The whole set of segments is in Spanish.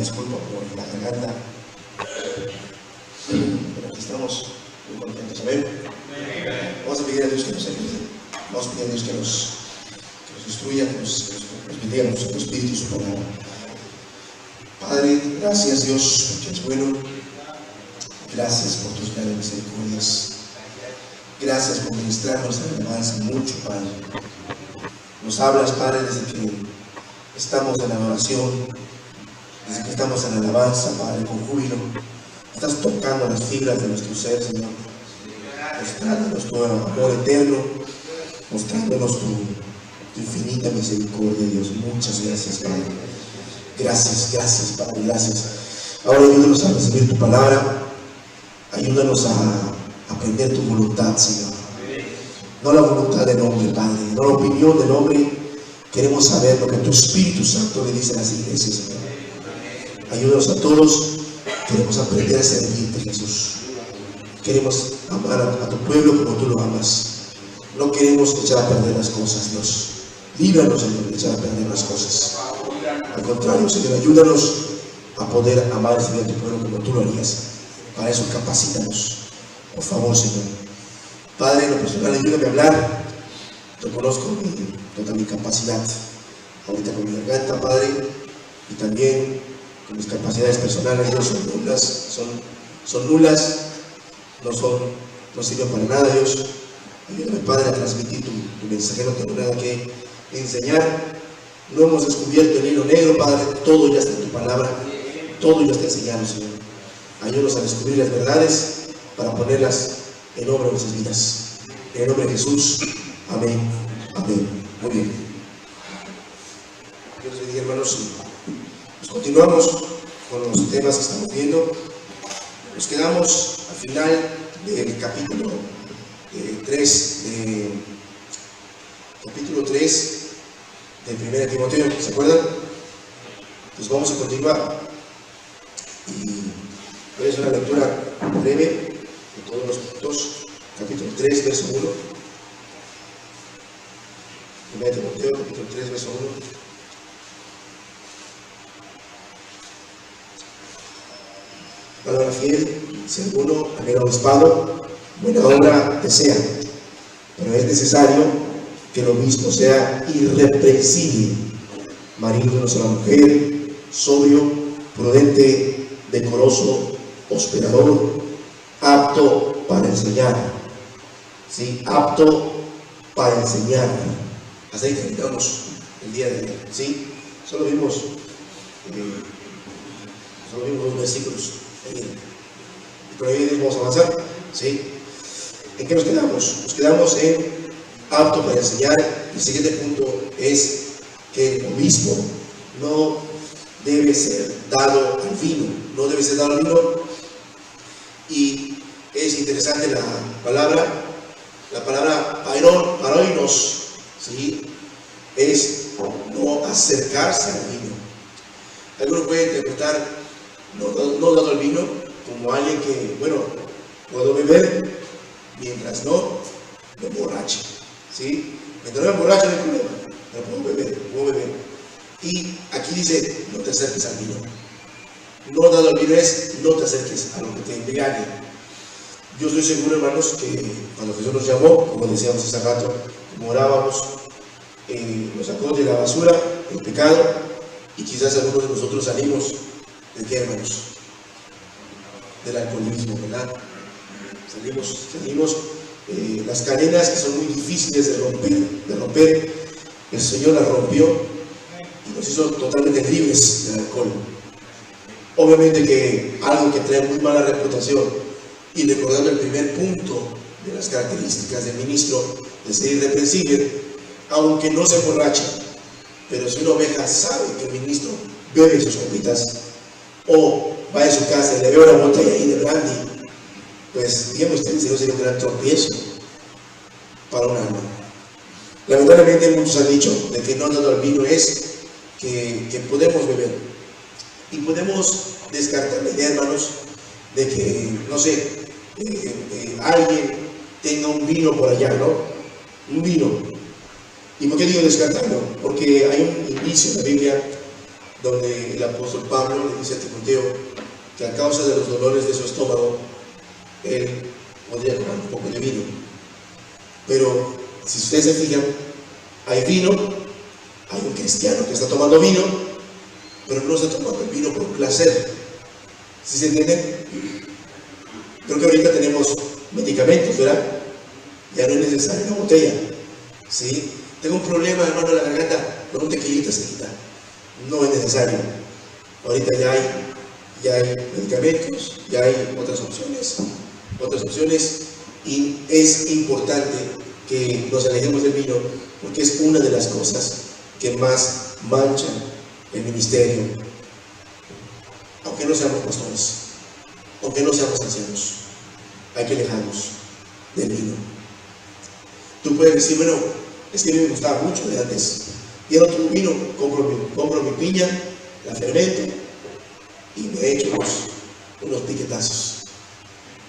disculpa por la garganta, pero aquí estamos muy contentos. Amén. Vamos a pedir a Dios que nos ayude. Vamos a pedir a Dios que nos instruya, que nos bendiga con su Espíritu y su palabra. Padre, gracias Dios, porque es bueno. Gracias por tus grandes misericordias. Gracias por ministrarnos en alabanza mucho, Padre. Nos hablas, Padre, desde que estamos en adoración, desde que estamos en alabanza, Padre, con júbilo. Estás tocando las fibras de nuestro ser, Señor, mostrándonos tu amor eterno, mostrándonos tu infinita misericordia, Dios. Muchas gracias, Padre. Gracias, Padre, gracias. Ahora ayúdanos a recibir tu palabra, ayúdanos a aprender tu voluntad, Señor. No la voluntad del hombre, Padre, no la opinión del hombre. Queremos saber lo que tu Espíritu Santo le dice a las iglesias, Señor. Ayúdanos a todos. Queremos aprender a servirte, Jesús. Queremos amar a tu pueblo como tú lo amas. No queremos echar a perder las cosas, Dios. Líbranos, Señor, de echar a perder las cosas. Al contrario, Señor, ayúdanos a poder amar y servir a tu pueblo como tú lo harías. Para eso capacítanos. Por favor, Señor. Padre, en lo personal, ayúdame a hablar. Reconozco toda mi capacidad. Ahorita con mi garganta, Padre, y también con mis capacidades personales, Dios, son nulas, no sirven para nada, Dios. Ayúdame, Padre, a transmitir tu mensaje. No tengo nada que enseñar. No hemos descubierto el hilo negro, Padre. Todo ya está en tu palabra. Todo ya está enseñado, Señor. Ayúdanos a descubrir las verdades para ponerlas en obra en nuestras vidas. En el nombre de Jesús. Amén. Amén. Muy bien. Dios bendiga, hermanos. Pues continuamos con los temas que estamos viendo. Nos quedamos al final del capítulo 3 de 1 Timoteo. ¿Se acuerdan? Pues vamos a continuar. Y es una lectura breve de todos los puntos. Capítulo 3, verso 1. 1 Timoteo, capítulo 3, verso 1. Palabra fiel, si alguno anhela obispado, buena obra desea, pero es necesario que lo mismo sea irreprensible, marido de una sola mujer, sobrio, prudente, decoroso, hospedador, apto para enseñar. ¿Sí? Apto para enseñar. Hasta ahí terminamos el día de ayer. ¿Sí? Solo vimos los versículos. Y por ahí vamos a avanzar. ¿Sí? ¿En qué nos quedamos? Nos quedamos en apto para enseñar. El siguiente punto es que el obispo no debe ser dado al vino. No debe ser dado al vino. Y es interesante la palabra paroinos, ¿sí? Es no acercarse al vino. Algunos pueden interpretar no dado al vino como alguien que, bueno, puedo beber mientras no me emborrache, ¿sí? Mientras no me emborrache no hay problema, pero puedo beber. Y aquí dice, no te acerques al vino. No dado al vino es, no te acerques a lo que te embriague. Yo estoy seguro, hermanos, que cuando Jesús nos llamó, como decíamos hace rato, como orábamos, nos sacó de la basura, del pecado, y quizás algunos de nosotros salimos, ¿de qué, hermanos? Del alcoholismo, ¿verdad? Salimos las cadenas que son muy difíciles de romper, el Señor las rompió y nos hizo totalmente libres del alcohol. Obviamente que algo que trae muy mala reputación, y recordando el primer punto de las características del ministro de ser irreprensible, aunque no se emborracha, pero si una oveja sabe que el ministro bebe sus copitas o va a su casa y le ve una botella ahí de brandy, pues dígame usted, sería un gran tropiezo para un alma. Lamentablemente muchos han dicho de que no dado al vino es que podemos beber y podemos descartar la idea, hermanos, de que, no sé, alguien tenga un vino por allá, ¿no? Un vino. ¿Y por qué digo descartarlo? Porque hay un indicio en la Biblia donde el apóstol Pablo le dice a Timoteo que a causa de los dolores de su estómago, él podría tomar un poco de vino. Pero si ustedes se fijan, hay vino, hay un cristiano que está tomando vino, pero no está tomando el vino por placer. ¿Sí se entiende? Creo que ahorita tenemos medicamentos, ¿verdad? Ya no es necesario una botella. ¿Sí? Tengo un problema, hermano, de la garganta, con un tequilita se quita. No es necesario. Ahorita ya hay medicamentos, ya hay otras opciones, y es importante que nos alejemos del vino, porque es una de las cosas que más manchan el ministerio. Aunque no seamos pastores, aunque no seamos ancianos, hay que alejarnos del vino. Tú puedes decir, bueno, es que a mí me gustaba mucho de antes. Y el otro vino, compro mi piña, la fermento y me echo unos piquetazos.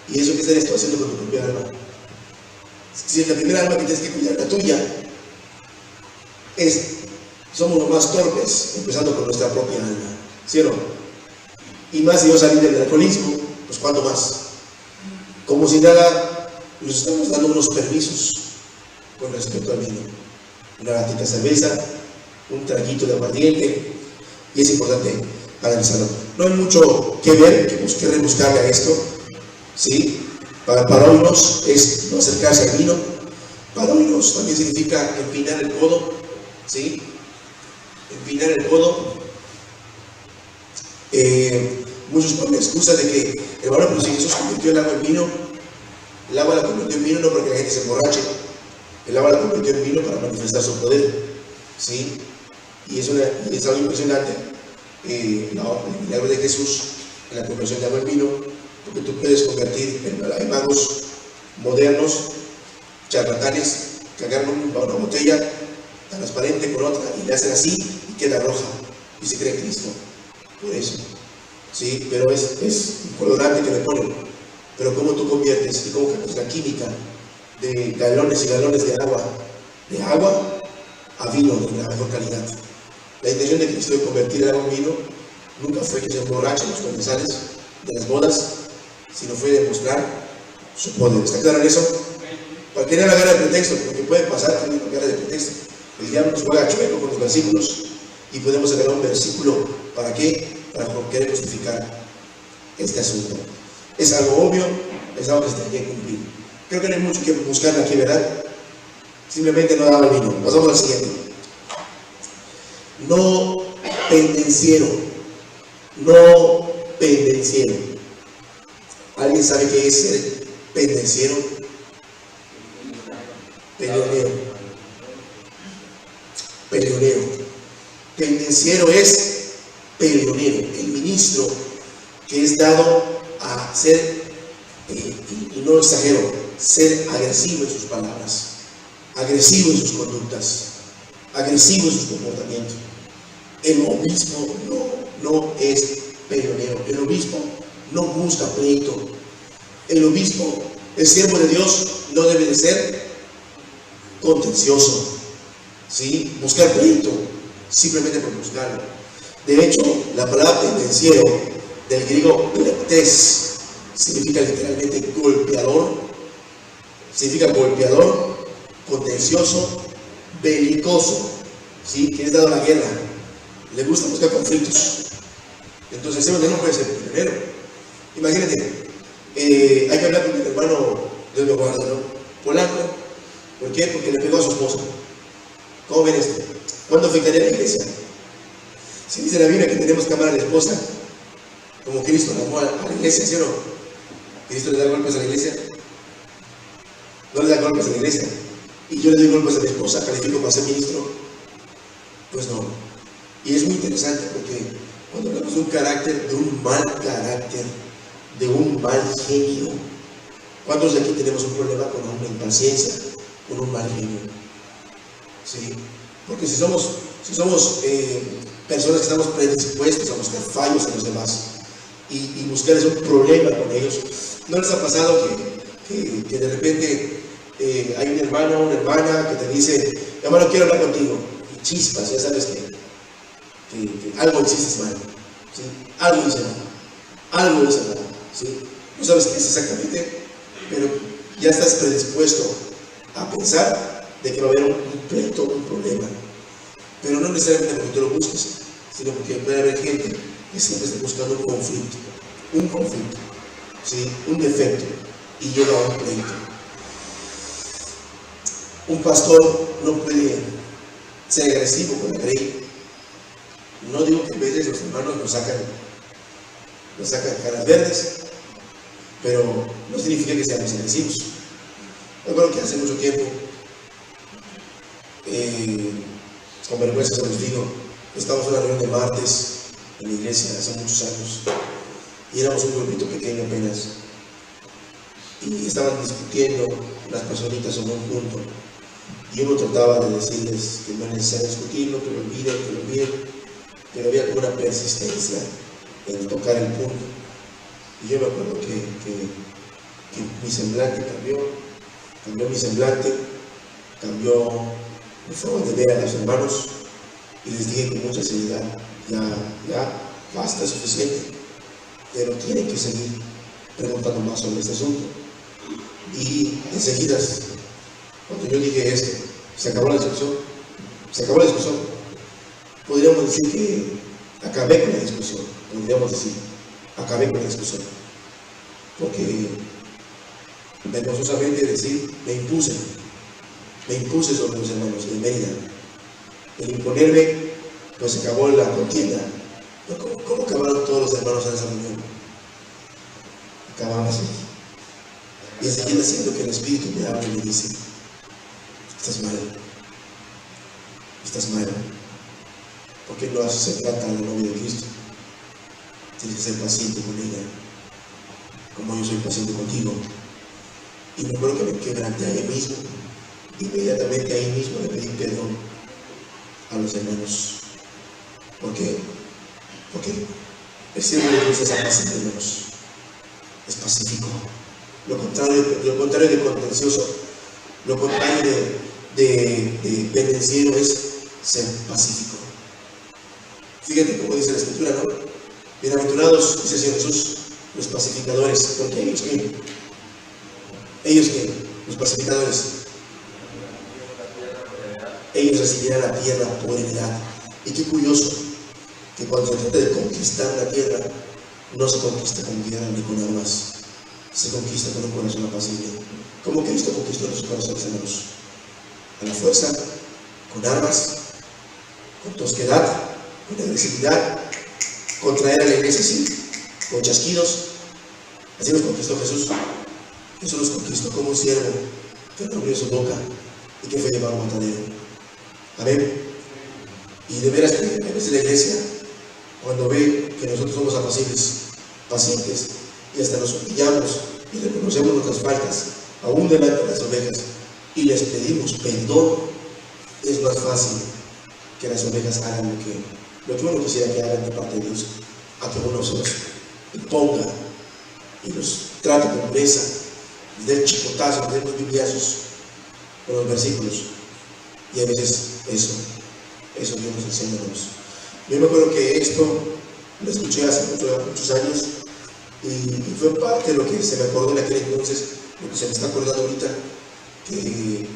¿Y eso qué estás haciendo con tu propia alma? Si es la primera alma que tienes que cuidar, la tuya, somos los más torpes, empezando con nuestra propia alma. ¿Sí o no? Y más si yo salí del alcoholismo, pues ¿cuánto más? Como si nada, nos estamos dando unos permisos con respecto al vino. Una latita de cerveza, un traguito de aguardiente, y es importante analizarlo. No hay mucho que ver, que rebuscarle a esto, ¿sí? Para oírnos es no acercarse al vino. Para oírnos también significa empinar el codo, ¿sí? Empinar el codo. Muchos ponen excusa de que, hermano, pero si Jesús convirtió el agua en vino, el agua la convirtió en vino no para que la gente se emborrache, el agua la convirtió en vino para manifestar su poder, ¿sí? Y es algo impresionante, el milagro de Jesús en la conversión de agua en vino, porque tú puedes convertir en magos modernos, charlatanes, que agarran una botella transparente con otra y le hacen así y queda roja y se cree Cristo. Por eso, sí, pero es un colorante que le ponen. Pero cómo tú conviertes y cómo cambias la química de galones y galones de agua a vino de la mejor calidad. La intención de Cristo de convertir el agua en vino nunca fue que se emborrachen los comensales de las bodas, sino fue demostrar su poder. ¿Está claro en eso? Cualquiera la gana de pretexto, porque puede pasar también con gana de pretexto. El diablo nos juega chueco con los versículos y podemos agarrar un versículo. ¿Para qué? Para querer justificar este asunto. Es algo obvio, es algo que se tiene que cumplir. Creo que no hay mucho que buscar aquí, ¿verdad? Simplemente no daba el vino. Pasamos al siguiente. No pendenciero. No pendenciero. ¿Alguien sabe qué es ser pendenciero? Peleonero. Pendenciero es peleonero, el ministro que es dado a ser, y no exagero, ser agresivo en sus palabras, agresivo en sus conductas, agresivo en sus comportamientos. El obispo no es peleonero, el obispo no busca pleito. El obispo, el siervo de Dios, no debe de ser contencioso, ¿sí? Buscar pleito, simplemente por buscarlo. De hecho, la palabra pendenciero, del griego pleptes, significa literalmente golpeador, contencioso, belicoso, ¿sí? Que es dado a la guerra, le gusta buscar conflictos. Entonces, ese no puede ser peleonero. Imagínate, hay que hablar con mi hermano, Dios me guarda, ¿no? Polaco. ¿Por qué? Porque le pegó a su esposa. ¿Cómo ven esto? ¿Cuándo afectaría a la iglesia? Si dice la Biblia que tenemos que amar a la esposa como Cristo amó a la iglesia, ¿sí o no? ¿Cristo le da golpes a la iglesia? No le da golpes a la iglesia. Y yo le doy golpes a mi esposa, califico para ser ministro. Pues no. Y es muy interesante porque cuando hablamos de un carácter, de un mal carácter, de un mal genio, ¿cuántos de aquí tenemos un problema con una impaciencia, con un mal genio? ¿Sí? Porque si somos personas que estamos predispuestos a buscar fallos en los demás y buscar un problema con ellos, ¿no les ha pasado que de repente hay un hermano o una hermana que te dice, hermano, quiero hablar contigo? Y chispas, ya sabes que que algo hiciste mal, ¿sí? Algo hice mal, ¿sí? No sabes qué es exactamente, pero ya estás predispuesto a pensar de que va a haber un pleito, un problema. Pero no necesariamente porque tú lo busques, sino porque puede haber gente que siempre está buscando un conflicto, ¿sí? Un defecto, y lleva a un pleito. Un pastor no puede ser agresivo con la grey. No digo que a veces los hermanos nos sacan caras verdes, pero no significa que seamos agresivos. Yo creo que hace mucho tiempo, con vergüenza se los digo, estábamos en una reunión de martes en la iglesia hace muchos años y éramos un grupito pequeño apenas y estaban discutiendo las personitas sobre un punto y uno trataba de decirles que no es necesario discutirlo, que lo olviden, pero había como una persistencia en tocar el punto. Y yo me acuerdo que mi semblante cambió mi semblante, cambió mi forma de ver a los hermanos y les dije con mucha seriedad, ya basta, suficiente, pero tienen que seguir preguntando más sobre este asunto. Y enseguida, cuando yo dije esto, se acabó la discusión. Podríamos decir que acabé con la discusión, porque vergonzosamente me impuse sobre los hermanos de Mérida. El imponerme, pues acabó la contienda. ¿Cómo acabaron todos los hermanos en esa reunión? Acabaron así. Y enseguida siento que el Espíritu me habla y me dice, estás mal, porque no se trata de la novia de Cristo. Tienes que ser paciente con ella, como yo soy paciente contigo. Y me acuerdo que me quebranté ahí mismo. Inmediatamente ahí mismo le pedí perdón a los hermanos. ¿Por qué? Porque el siervo de Dios es apacible, hermanos. Es pacífico. Lo contrario de contencioso, lo contrario de pendenciero es ser pacífico. Fíjate cómo dice la Escritura, ¿no? Bienaventurados, dice el Señor Jesús, los pacificadores, porque ellos que los pacificadores, ellos recibirán la tierra por heredad. Y qué curioso que cuando se trata de conquistar la tierra, no se conquista con guerra ni con armas, se conquista con un corazón apacible. ¿Cómo Cristo conquistó nuestros corazones, hermanos? A la fuerza, con armas, con tosquedad, con agresividad, con traer a la iglesia así, con chasquidos. Así nos conquistó Jesús. Jesús nos conquistó como un siervo que abrió su boca y que fue llevado a un matadero. Amén. Y de veras que a veces la iglesia, cuando ve que nosotros somos apacibles, pacientes, y hasta nos humillamos y reconocemos nuestras faltas, aún delante de las ovejas, y les pedimos perdón, es más fácil que las ovejas hagan lo que uno quisiera que hagan de parte de Dios, a que uno se los imponga y los trate con dureza, les dé chicotazos, les dé los bibliazos con los versículos. Y a veces eso Dios nos enseña. Yo me acuerdo que esto lo escuché hace muchos años y fue parte de lo que se me acordó en aquel entonces, lo que se me está acordando ahorita, que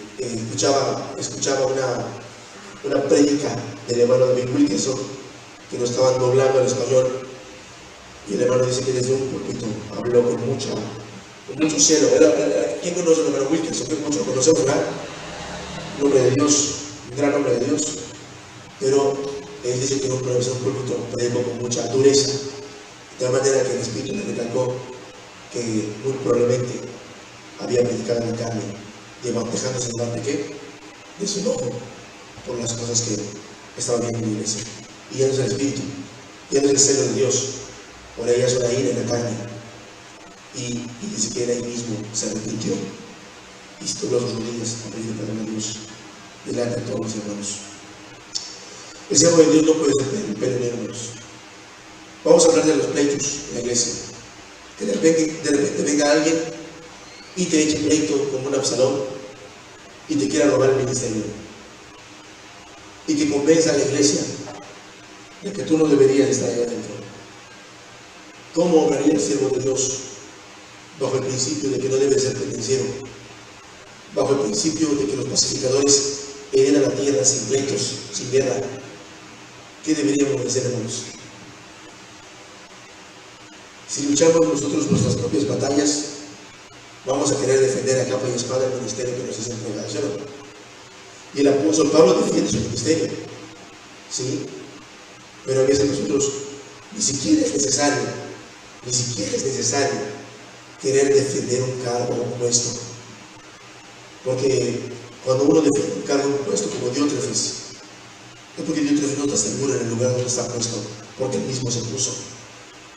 escuchaba una prédica del hermano David Wilkerson, que lo estaban doblando al español, y el hermano dice que desde un púlpito habló con mucho celo. ¿Quién conoce al hermano Wilkerson? Muchos lo conocemos, ¿verdad? Un hombre de Dios, un gran hombre de Dios, pero él dice que en un púlpito predicó con mucha dureza, de tal manera que el Espíritu le recalcó que muy probablemente había predicado en la carne, dejándose llevar de qué, de su enojo por las cosas que estaba viendo en la iglesia. Y ya no es el Espíritu, ya no es el celo de Dios, por ella es una ira en la carne. Y dice que él ahí mismo se arrepintió y se dobló sus rodillas a pedir perdón a Dios delante de todos los hermanos. El siervo de Dios no puede ser perenero, hermanos. Vamos a hablar de los pleitos en la iglesia. Que de repente venga alguien y te eche pleito como un Absalón y te quiera robar el ministerio. Y que convenza a la iglesia de que tú no deberías estar ahí adentro. ¿Cómo obraría el siervo de Dios bajo el principio de que no debe ser pendenciero? Bajo el principio de que los pacificadores heredan la tierra sin pleitos, sin guerra. ¿Qué deberíamos hacer, hermanos? Si luchamos nosotros nuestras propias batallas, vamos a querer defender a capa y espada el ministerio que nos es entregado, ¿sí o no? Y el apóstol Pablo defiende su ministerio, ¿sí? Pero a veces nosotros ni siquiera es necesario querer defender un cargo o un puesto. Porque cuando uno defiende un cargo o un puesto, como Diótrefes, es porque Diótrefes no está seguro en el lugar donde está puesto, porque él mismo se puso.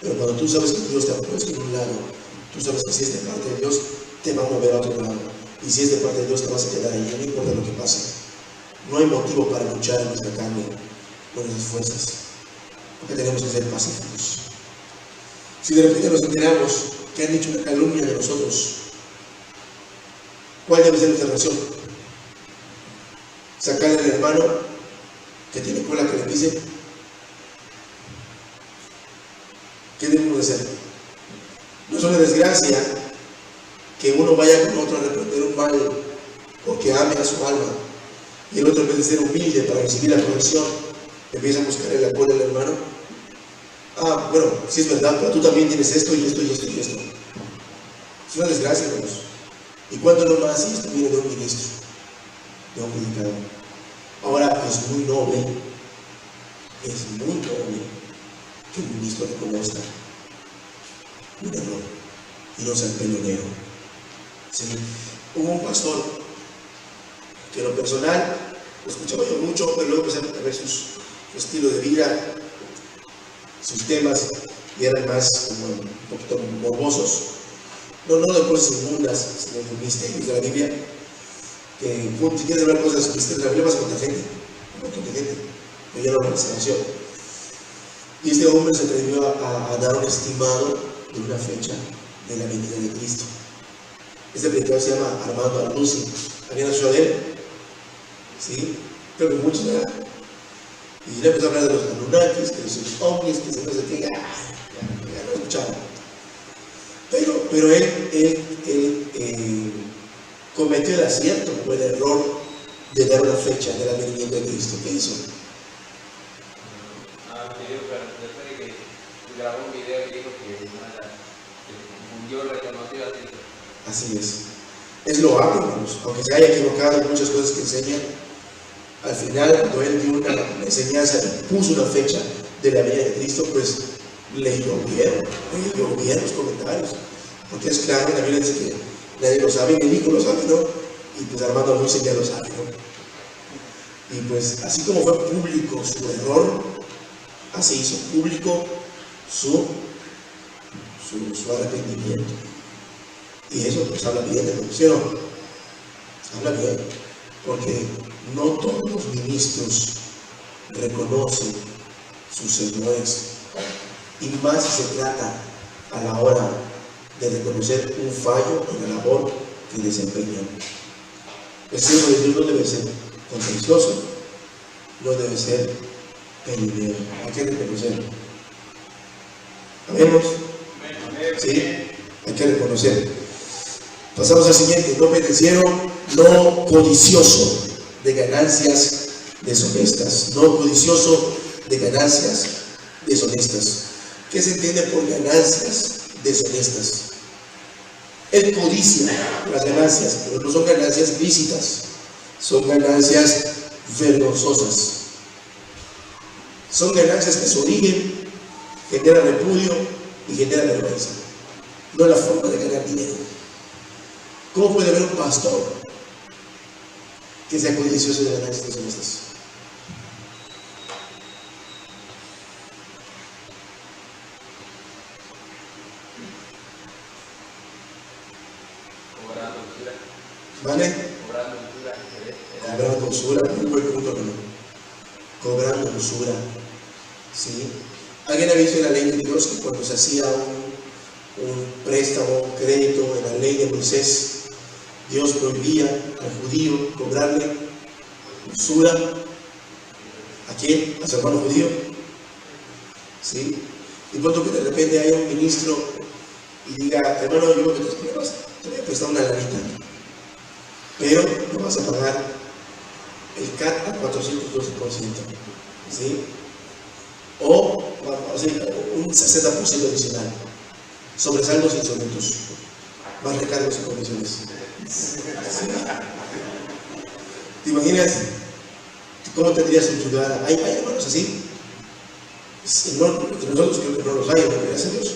Pero cuando tú sabes que Dios te ha puesto en un lado, tú sabes que si es de parte de Dios, te va a mover a otro lado. Y si es de parte de Dios, te vas a quedar ahí, no importa lo que pase. No hay motivo para luchar en nuestra carne con esas fuerzas, porque tenemos que ser pacíficos. Si de repente nos enteramos que han dicho una calumnia de nosotros, ¿cuál debe ser nuestra reacción? ¿Sacarle al hermano que tiene cola que le pise? ¿Qué debemos de hacer? No es una desgracia que uno vaya con otro a reprender un mal porque ame a su alma, y el otro, en vez de ser humilde para recibir la corrección, empieza a buscarle la cola al hermano. Ah, bueno, sí es verdad, pero tú también tienes esto y esto y esto y esto. Es una desgracia, hermanos. ¿Y cuánto no más si esto viene de un ministro, de un predicador? Ahora, es muy noble que un ministro reconozca un error y no sea el peleonero. ¿Sí? Hubo un pastor que en lo personal lo escuchaba yo mucho, pero luego empecé a ver su estilo de vida, sus temas, y eran más como un poquito morbosos, no de cosas inmundas, sino de misterios de la Biblia, que si quieres hablar cosas misteriosas de la Biblia vas a contar gente, un montón de gente, pero ya no la salvación. Y este hombre se atrevió a dar un estimado de una fecha de la venida de Cristo. Este predicador se llama Armando Arnuzzi. ¿Alguien ha escuchado de él? ¿Sí? Creo que muchos, ¿verdad? Y le empezó a hablar de los Anunnakis, que de sus ovnis, que se no sé qué, ya lo escuchaba. Pero él cometió el acierto o el error de dar una fecha del advenimiento de Cristo. ¿Qué hizo? Después de que grabó un video y dijo que yo reconocí a Cristo. Así es. Es loable, hermanos. Aunque se haya equivocado en muchas cosas que enseña, al final, cuando él dio una enseñanza y puso una fecha de la venida de Cristo, pues le llovieron los comentarios. Porque es claro que la Biblia dice que nadie lo sabe, ni Nico lo sabe, ¿no? Y pues Armando Arnuzzi ya lo sabe, ¿no? Y pues así como fue público su error, así hizo público su arrepentimiento. Y eso pues habla bien de lo, ¿sí o no? Habla bien, porque no todos los ministros reconocen sus errores, y más si se trata a la hora de reconocer un fallo en la labor que desempeñan. El siervo de Dios no debe ser contencioso, no debe ser peleonero. Hay que reconocerlo. ¿Amemos? Sí, hay que reconocerlo. Pasamos al siguiente: no pendenciero, no codicioso de ganancias deshonestas. No codicioso de ganancias deshonestas. ¿Qué se entiende por ganancias deshonestas? Él codicia las ganancias, pero no son ganancias lícitas, son ganancias vergonzosas. Son ganancias que su origen genera repudio y genera vergüenza, no la forma de ganar dinero. ¿Cómo puede haber un pastor que sea codicioso de ganancias deshonestas? ¿Vale? Cobrando usura, muy buen punto, ¿no? Cobrando usura, ¿sí? ¿Alguien ha visto en la ley de Dios que cuando se hacía un préstamo, un crédito en la ley de Moisés, Dios prohibía al judío cobrarle usura? ¿A quién? ¿A su hermano judío? ¿sí? Y pronto que de repente haya un ministro y diga, hermano, yo creo que tus problemas te voy a prestar una lanita, pero no vas a pagar el CAT a 412%, ¿sí? O un 60% adicional, sobresaldos insólitos, más recargos y comisiones. ¿Sí? ¿Te imaginas cómo tendrías su ciudad? ¿Hay hermanos así? No, entre nosotros creo que no los hay, gracias a Dios,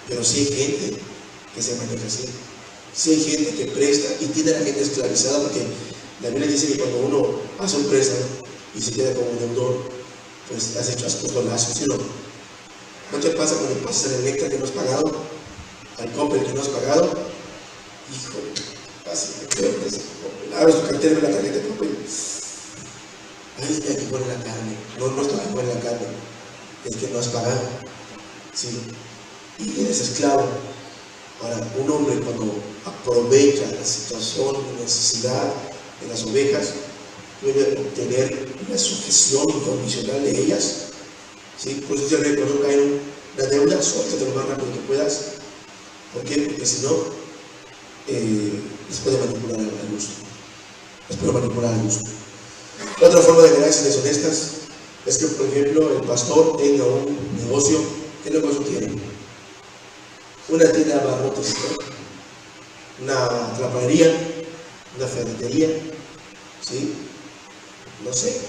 pero sí hay gente que se maneja así. Sí hay gente que presta y tiene a la gente esclavizada, porque la Biblia dice que cuando uno hace un préstamo y se queda como deudor, pues has puesto lazos, ¿sí o no? ¿No te pasa cuando pasas el Electra que no has pagado? Al Coppel que no has pagado. Híjole, abres tu cartera de la tarjeta de Coppel. Ahí está que pone la carne. No está que pone la carne, es que no has pagado, ¿sí? Y eres esclavo. Ahora, un hombre cuando aprovecha la situación de necesidad de las ovejas, puede obtener una sujeción incondicional de ellas, ¿sí? Por eso dice, cuando cae en una deuda, suéltate lo más rápido que puedas. ¿Por qué? Porque si no, les puede manipular al gusto. Les puede manipular al gusto. Otra forma de ganancias deshonestas es que, por ejemplo, el pastor tenga un negocio. ¿Qué negocio tiene? Una tienda de abarrotes, ¿no? Una trapalería, una ferretería, ¿sí? No sé,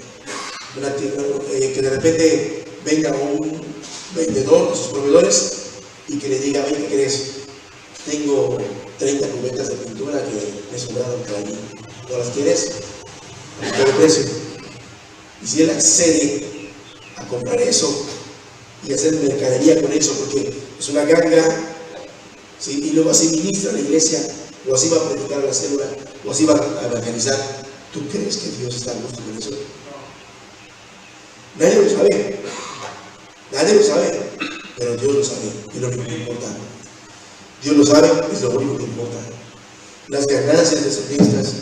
una tienda, que de repente venga un vendedor de sus proveedores y que le diga, ¿qué crees? Tengo 30 cubetas de pintura que me sobraron por ahí, ¿no las quieres? ¿Qué precio? Y si él accede a comprar eso y hacer mercadería con eso, porque es una ganga, ¿sí? Y luego así ministra a la iglesia, o así va a predicar a la célula, o así va a evangelizar, ¿tú crees que Dios está a gusto con eso? Nadie lo sabe, pero Dios lo sabe, y es lo único que importa. Dios lo sabe, es lo único que importa. Las ganancias deshonestas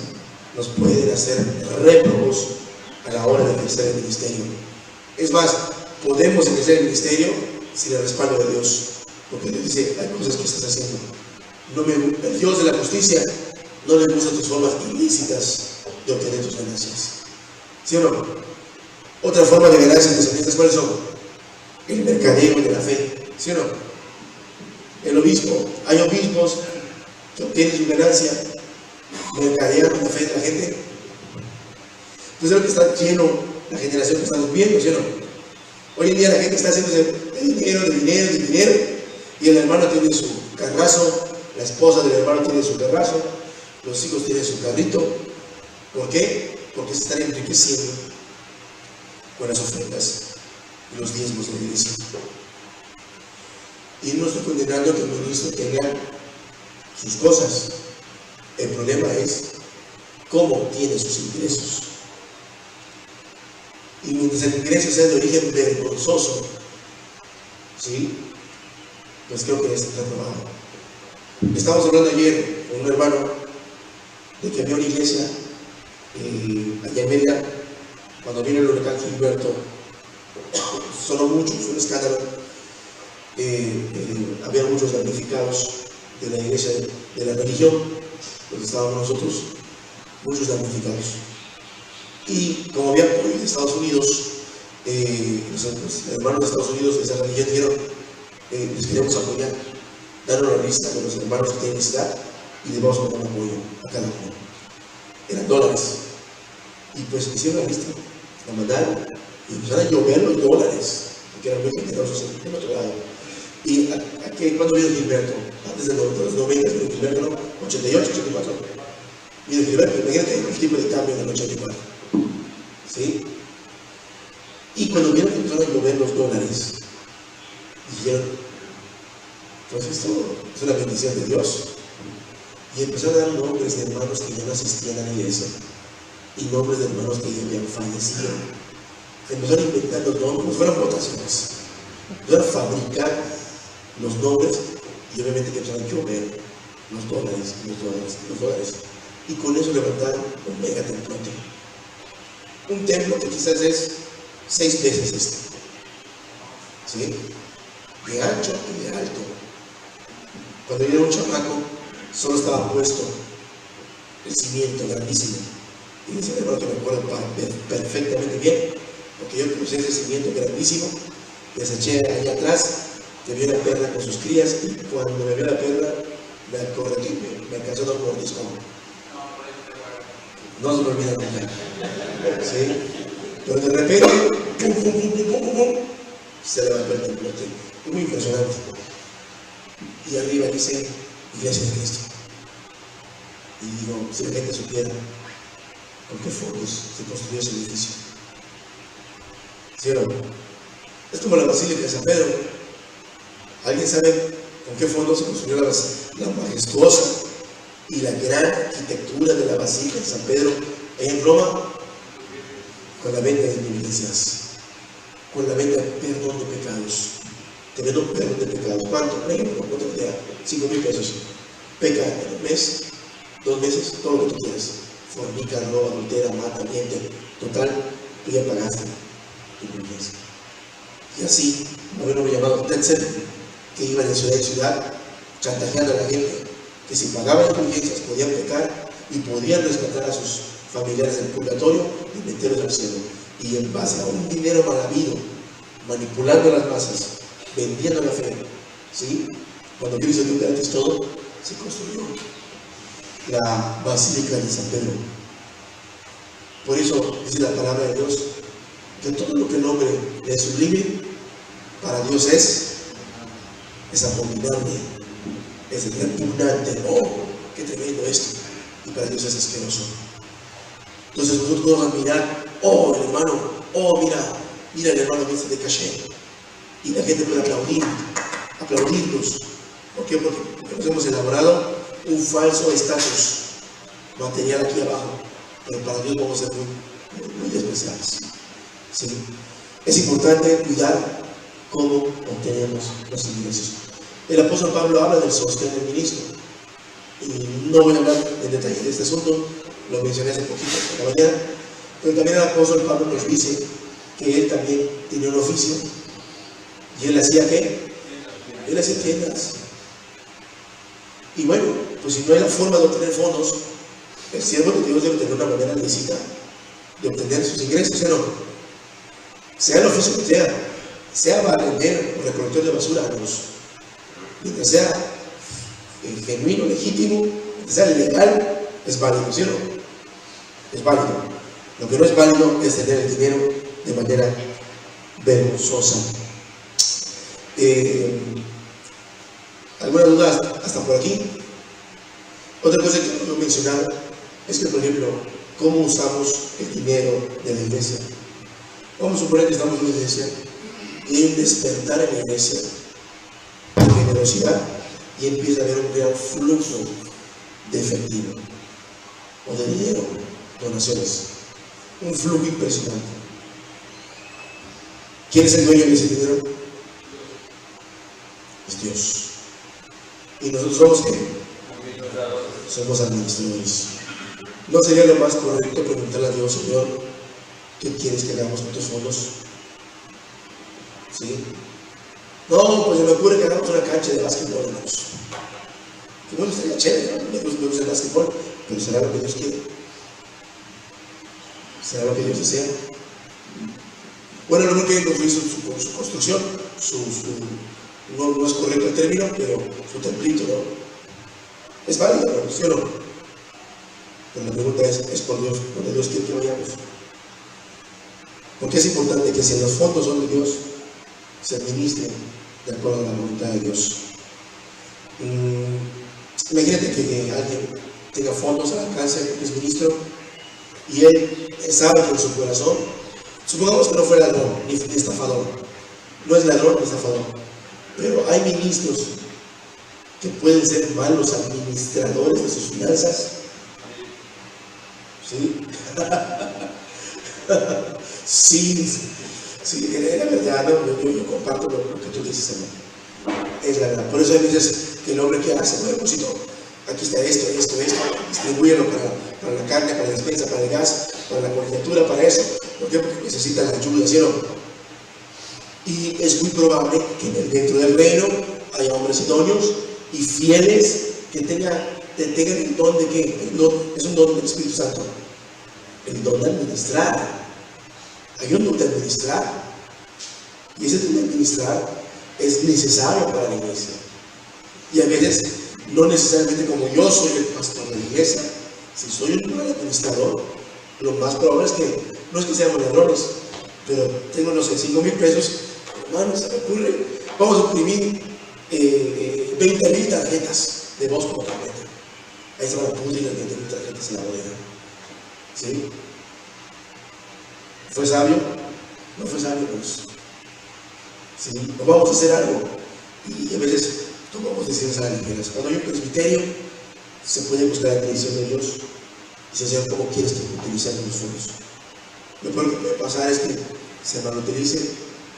nos pueden hacer réprobos a la hora de ejercer el ministerio. Es más, podemos ejercer el ministerio sin el respaldo de Dios, porque Dios dice, hay cosas que estás haciendo. El Dios de la justicia no le gusta tus formas ilícitas de obtener tus ganancias. ¿Sí o no? Otra forma de ganancias deshonestas, ¿cuáles son? El mercadeo de la fe. ¿Sí o no? El obispo. Hay obispos que obtienen su ganancia mercadeando la fe de la gente. Pues es lo que está lleno la generación que estamos viendo, ¿sí o no? Hoy en día la gente está haciéndose de dinero, y el hermano tiene su carrazo, la esposa del hermano tiene su carrazo, los hijos tienen su carrito. ¿Por qué? Porque se están enriqueciendo con las ofrendas y los diezmos de la iglesia. Y no estoy condenando que el ministro tenga sus cosas. El problema es cómo obtiene sus ingresos. Y mientras el ingreso sea de origen vergonzoso, ¿sí? Pues creo que está reprobado. Estábamos hablando ayer con un hermano de que había una iglesia allá en Mérida, cuando vino el huracán Gilberto, sonó mucho, fue un escándalo. Había muchos damnificados de la iglesia, de la religión, donde estábamos nosotros, muchos damnificados. Y como había apoyo de Estados Unidos, los hermanos de Estados Unidos de esa religión dijeron, les queremos apoyar, daron la lista de los hermanos que tienen necesidad y les vamos a dar un apoyo a cada uno. Eran $. Y pues hicieron la lista, la mandaron y empezaron a llover los $, porque eran muy generosos en el otro lado. Y cuando vino Gilberto, antes de los 90, vino Gilberto, ¿no? 88, 84. Vino Gilberto, imagínate el tipo de cambio en el 84. ¿Sí? Y cuando vieron que empezaron a llover los $, dijeron, pues esto es una bendición de Dios. Y empezaron a dar nombres de hermanos que ya no asistían a la iglesia y nombres de hermanos que ya habían fallecido. Empezaron a inventar los nombres, fueron votaciones. Empezaron a fabricar los nombres y obviamente que empezaron a llover los $. Y con eso levantaron un mega templote. Un templo que quizás es 6 veces este. ¿sí? De ancho y de alto. Cuando yo era un chamaco, solo estaba puesto el cimiento grandísimo. Y decía, hermano, que me acuerdo perfectamente bien, porque yo crucé ese cimiento grandísimo, deseché allá atrás, que vi una perra con sus crías, y cuando me vio la perra, me acordé, me alcanzó dos mordiscos. No se me olvida nunca. ¿Sí? Pero de repente, pum, pum, pum, pum, pum, pum, pum, se levantó el templote. Es muy impresionante. Y arriba dice, Iglesia de Cristo. Y digo, si la gente supiera con qué fondos se construyó ese edificio. ¿Sí o no? Es como la Basílica de San Pedro. ¿Alguien sabe con qué fondos se construyó la majestuosa y la gran arquitectura de la Basílica de San Pedro en Roma? Con la venta de indulgencias, con la venta de perdón de pecados. Te vendo perdón de pecados. ¿Cuánto? Por ejemplo, no te idea, 5,000 pesos. Peca en un mes, 2 meses, todo lo que tú quieras. Fornica, roba, adultera, mata, miente. Total, tú ya pagaste tu indulgencia. Y así, había un hombre llamado Tetzel, que iba de ciudad en ciudad, chantajeando a la gente, que si pagaban indulgencias podían pecar y podían rescatar a sus familiares del purgatorio y meterlos al cielo. Y en base a un dinero mal habido, manipulando a las masas, vendiendo la fe, ¿sí? Cuando Cristo dio gratis todo, se construyó la Basílica de San Pedro. Por eso dice la palabra de Dios que todo lo que el hombre es sublime, para Dios es abominable, es repugnante. ¡Oh, qué tremendo esto! Y para Dios es asqueroso. Entonces nosotros podemos admirar, oh, el hermano, oh, mira el hermano Vincent de Caché. Y la gente puede aplaudirnos. ¿Por qué? Porque nos hemos elaborado un falso estatus material aquí abajo. Pero para Dios vamos a ser muy despreciables. ¿Sí? Es importante cuidar cómo obtenemos los ingresos. El apóstol Pablo habla del sostén del ministro. Y no voy a hablar en detalle de este asunto, lo mencioné hace poquito por la mañana, pero también el apóstol Pablo nos dice que él también tenía un oficio. ¿Y él hacía qué? Él hacía tiendas. Y bueno, pues si no hay la forma de obtener fondos, el siervo de Dios debe tener una manera lícita de obtener sus ingresos, ¿o no? Sea el oficio que sea barrendero o recolector de basura, hermanos. Mientras sea genuino, legítimo, mientras sea legal, es válido, ¿sí o no? Es válido. Lo que no es válido es tener el dinero de manera vergonzosa. ¿Alguna duda hasta por aquí? Otra cosa que quiero mencionar es que, por ejemplo, ¿cómo usamos el dinero de la iglesia? Vamos a suponer que estamos en una iglesia y hay un despertar en la iglesia de generosidad y empieza a haber un gran flujo de efectivo o de dinero, donaciones, un flujo impresionante. ¿Quién es el dueño de ese dinero? Es Dios. ¿Y nosotros somos qué? Somos administradores. ¿No sería lo más correcto preguntarle a Dios, Señor, qué quieres que hagamos con tus fondos? ¿Sí? No, pues se me ocurre que hagamos una cancha de básquetbol, hermanos. Que bueno, estaría chévere, ¿no? Me gusta el básquetbol, pero ¿será lo que Dios quiere? ¿Será lo que Dios desea? Bueno, lo único que construir su construcción, no es correcto el término, pero su templito, ¿no? Es válido, ¿no? ¿Sí o no? Pero la pregunta es por Dios, donde Dios quiere que vayamos. Porque es importante que si los fondos son de Dios, se administren de acuerdo a la voluntad de Dios. Imagínate que alguien tenga fondos al alcance, que es ministro, y él sabe que en su corazón, supongamos que no fue ladrón ni estafador, no es ladrón ni estafador, pero hay ministros que pueden ser malos administradores de sus finanzas. ¿Sí? Sí, es la verdad, ¿no? Yo comparto lo que tú dices, hermano. Es la verdad. Por eso hay veces que el hombre que hace, bueno, pues aquí está esto, distribúyelo para la carne, para la despensa, para el gas, para la colegiatura, para eso. ¿Por qué? Porque necesita la ayuda, ¿sí o no? Y es muy probable que dentro del reino haya hombres idóneos y fieles que tengan el don de que es un don del Espíritu Santo, el don de administrar. Hay un don de administrar, y ese don de administrar es necesario para la iglesia. Y a veces, no necesariamente como yo soy el pastor de la iglesia, si soy un buen administrador, lo más probable es que, no es que seamos ladrones, pero tengo, no sé, 5,000 pesos, hermano, se me ocurre, vamos a imprimir 20,000 tarjetas de voz como tarjeta. Ahí se van a pudrir las 20,000 tarjetas en la bodega. ¿Sí? ¿Fue sabio? No fue sabio, pues. ¿Sí? O vamos a hacer algo. Y a veces tomamos decisiones a la ligera. Cuando hay un presbiterio, se puede buscar la bendición de Dios y se dice, ¿cómo quieres que utilicemos los fondos? Lo peor que puede pasar es que se malutilice,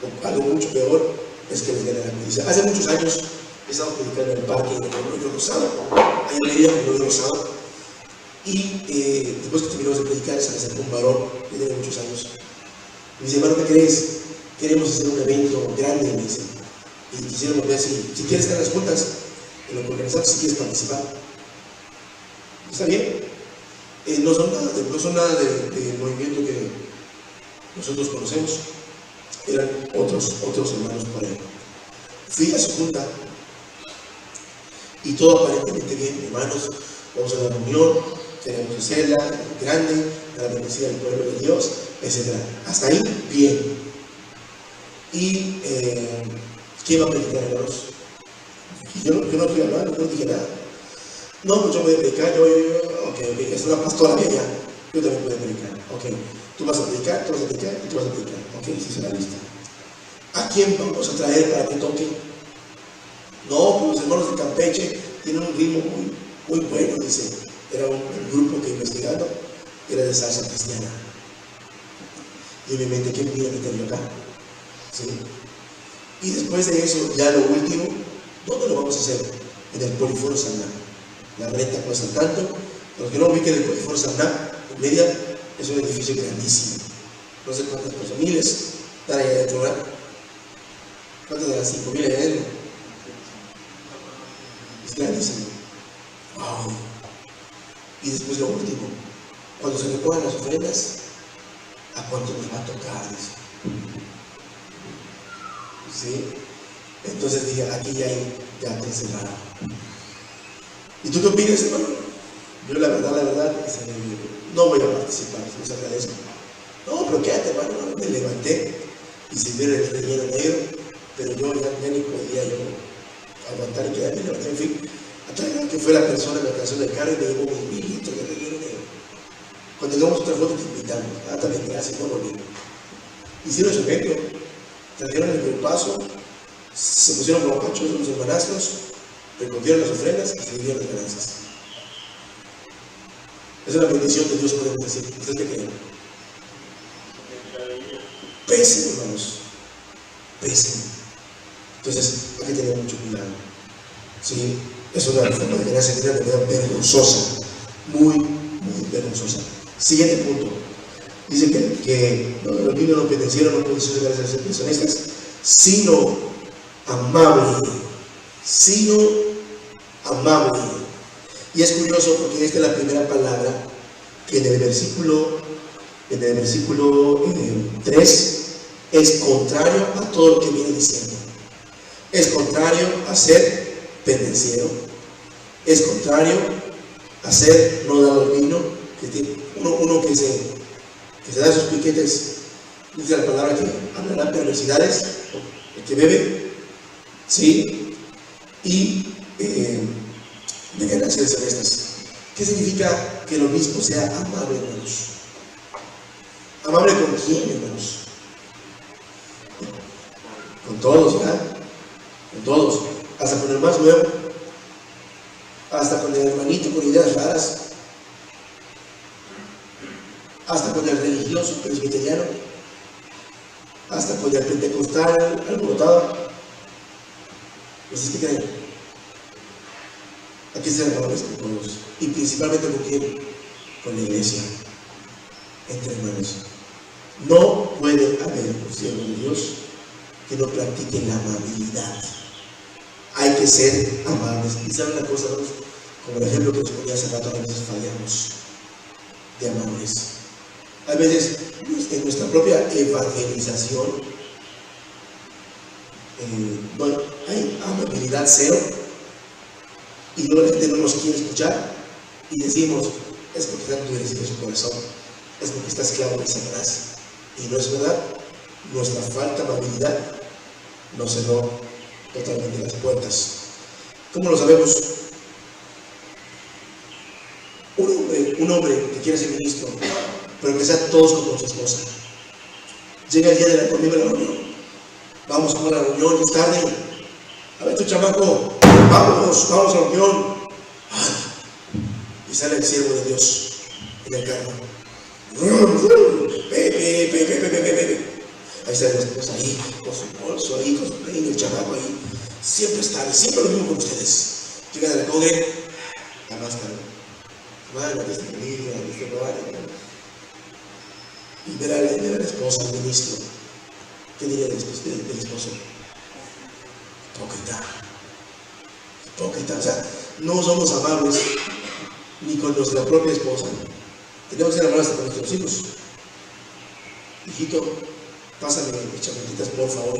o algo mucho peor es que les gane la codicia. Hace muchos años he estado predicando en el parque de Río Rosado, ahí en Mérida, en Río Rosado, y después que terminamos de predicar, se me acercó un varón que tiene muchos años. Me dice, hermano, ¿qué crees? Queremos hacer un evento grande, me dice, y quisiéramos ver si quieres estar en las juntas, en lo que organizamos, si quieres participar. ¿Está bien? No son nada del movimiento que nosotros conocemos, eran otros hermanos por ahí. Fui a su junta y todo aparentemente bien, hermanos, vamos a la reunión, queremos hacerla grande, para bendecir al pueblo de Dios, etc. Hasta ahí, bien. Y ¿quién va a predicar, hermanos? Yo no estoy hablando, no dije nada. No, pues yo voy a predicar, ok, es una pastora mía, yo también voy a predicar, ok. Tú vas a predicar, tú vas a predicar y tú vas a predicar, ok, sí se la lista. ¿A quién vamos a traer para que toque? No, pues los hermanos de Campeche tienen un ritmo muy bueno, dice. Era un grupo que investigando era de salsa cristiana. Y obviamente, ¿quién viene a meterlo acá? ¿Sí? Y después de eso, ya lo último, ¿dónde lo vamos a hacer? En el Poliforo Saná. La renta cuesta tanto. Para los que no ubiquen el Poliforo Saná, en Mérida, es un edificio grandísimo. No sé cuántas personas, miles, están ahí adentro, ¿verdad? ¿Cuántas de las 5,000 hay adentro? Es grandísimo. Wow. Y después lo último, cuando se recojan las ofrendas, ¿a cuánto nos va a tocar? ¿Sí? Entonces dije, aquí ya te encerraron. ¿Y tú qué opinas, hermano? Yo la verdad, no voy a participar, les agradezco. No, pero quédate, hermano, me levanté y se vio el relleno negro, pero yo ya ni podía yo aguantar y quedarme, levanté, en fin. Hasta que fue la persona que me alcanzó del carro y me llevó mis 1,000 litros de relleno negro. Cuando llegamos a otra foto te invitamos, también gracias, no volví. Hicieron su evento, trajeron el paso, se pusieron como pachos los hermanastros, recogieron las ofrendas y se dieron las ganancias. Esa es la bendición de Dios, podemos decir. ¿Ustedes qué creen? Pesen, hermanos. Pesen. Entonces, hay que tener mucho cuidado. ¿Sí? Es una forma de gracia de manera vergonzosa. Muy vergonzosa. Siguiente punto. Dice que el vino no pendenciero no puede ser gracias a ser personistas, sino amable. Y es curioso porque esta es la primera palabra que en el versículo 3 es contrario a todo lo que viene diciendo. Es contrario a ser pendenciero. Es contrario a ser no dado al vino. Uno que se da sus piquetes, dice la palabra que hablará perversidades, el que bebe, ¿sí? Y de ganancias celestes. ¿Qué significa que lo mismo sea amable, hermanos? ¿Amable con quién, hermanos? Con todos, ¿verdad? Con todos, hasta con el más nuevo, hasta con el hermanito con ideas raras, hasta con el religioso presbiteriano, hasta con el pentecostal alborotado. ¿Ustedes qué creen? Aquí se amables con todos, y principalmente con quién, con la iglesia, entre hermanos. No puede haber un siervo de Dios que no practiquen la amabilidad. Hay que ser amables. Y saben una cosa, ¿no? Como el ejemplo que nos ponía hace rato, a veces fallamos de amables. A veces en nuestra propia evangelización, bueno, hay amabilidad cero y luego la gente no nos quiere escuchar y decimos, es porque está endurecido su corazón, es porque está esclavo de Satanás. Y no es verdad. Nuestra falta de amabilidad nos cerró totalmente las puertas. ¿Cómo lo sabemos? Un hombre que quiere ser ministro, pero que sea todos como su esposa, llega el día de la reunión, vamos a la reunión, es tarde, a ver tu chamaco, vamos a la reunión. Ay, y sale el siervo de Dios en el carro. Ahí está la esposa ahí, con su bolso ahí, con su peine, el chamaco ahí. Siempre es tarde, siempre lo mismo con ustedes. Llegan a la congre, la máscara. Hermano, que se bendiga, que se vaya. Y ver a la esposa, al ministro. ¿Qué diría del esposo? Hipócrita. O sea, no somos amables ni con nuestra propia esposa. Tenemos que ser amables con nuestros hijos. Hijito, pásame mis chaquetitas, por favor.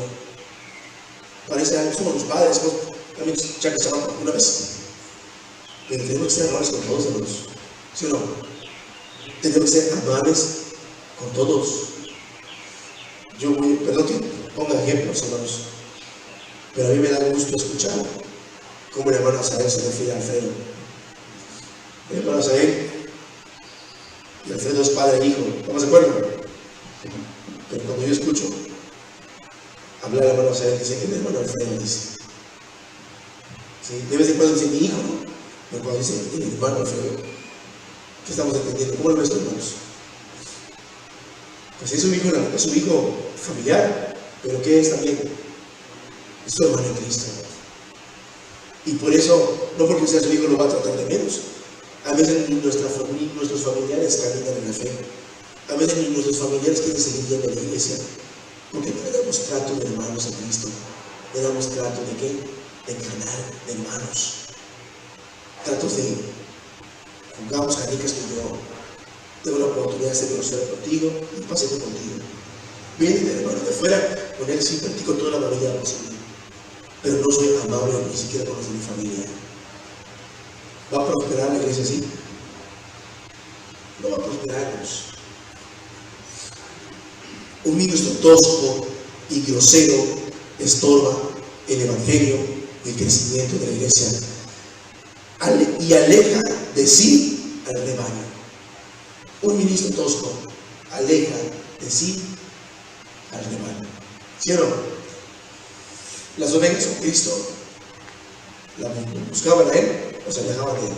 Parece algo, somos los padres, también chaquetas una vez. Pero tenemos que ser amables con todos, hermanos. ¿Sí o no? Tenemos que ser amables con todos. Yo voy, perdón que ponga ejemplos, hermanos, pero a mí me da gusto escuchar cómo el hermano Asael se refiere a Alfredo. El hermano Asael y Alfredo es padre e hijo, ¿estamos de acuerdo? Pero cuando yo escucho hablar al hermano Asael, dice que el hermano Alfredo dice. ¿Sí? De vez en cuando dice mi hijo, ¿no? Pero cuando dice el hermano Alfredo, ¿qué estamos entendiendo? ¿Cómo lo ves tú, hermanos? Pues es un hijo familiar, pero ¿qué es también? Es su hermano en Cristo. Y por eso, no porque sea su hijo lo va a tratar de menos. A veces nuestros familiares caminan en la fe. A veces nuestros familiares quieren seguir yendo a la iglesia. Porque no le damos trato de hermanos en Cristo. Le damos trato de ¿qué? De carnal, de hermanos. Tratos de jugamos canicas tú y yo. Tengo la oportunidad de ser grosero contigo y paseo contigo. Viene el hermano de fuera, con él sí practico toda la amabilidad posible. Pero no soy amable ni siquiera con los de mi familia. ¿Va a prosperar la iglesia así? No va a prosperarnos. Un ministro tosco y grosero estorba el evangelio y el crecimiento de la iglesia y aleja de sí al rebaño. Un ministro tosco aleja de sí al rebaño. ¿Sí o no? Las ovejas con Cristo la buscaban a él o se alejaban de él.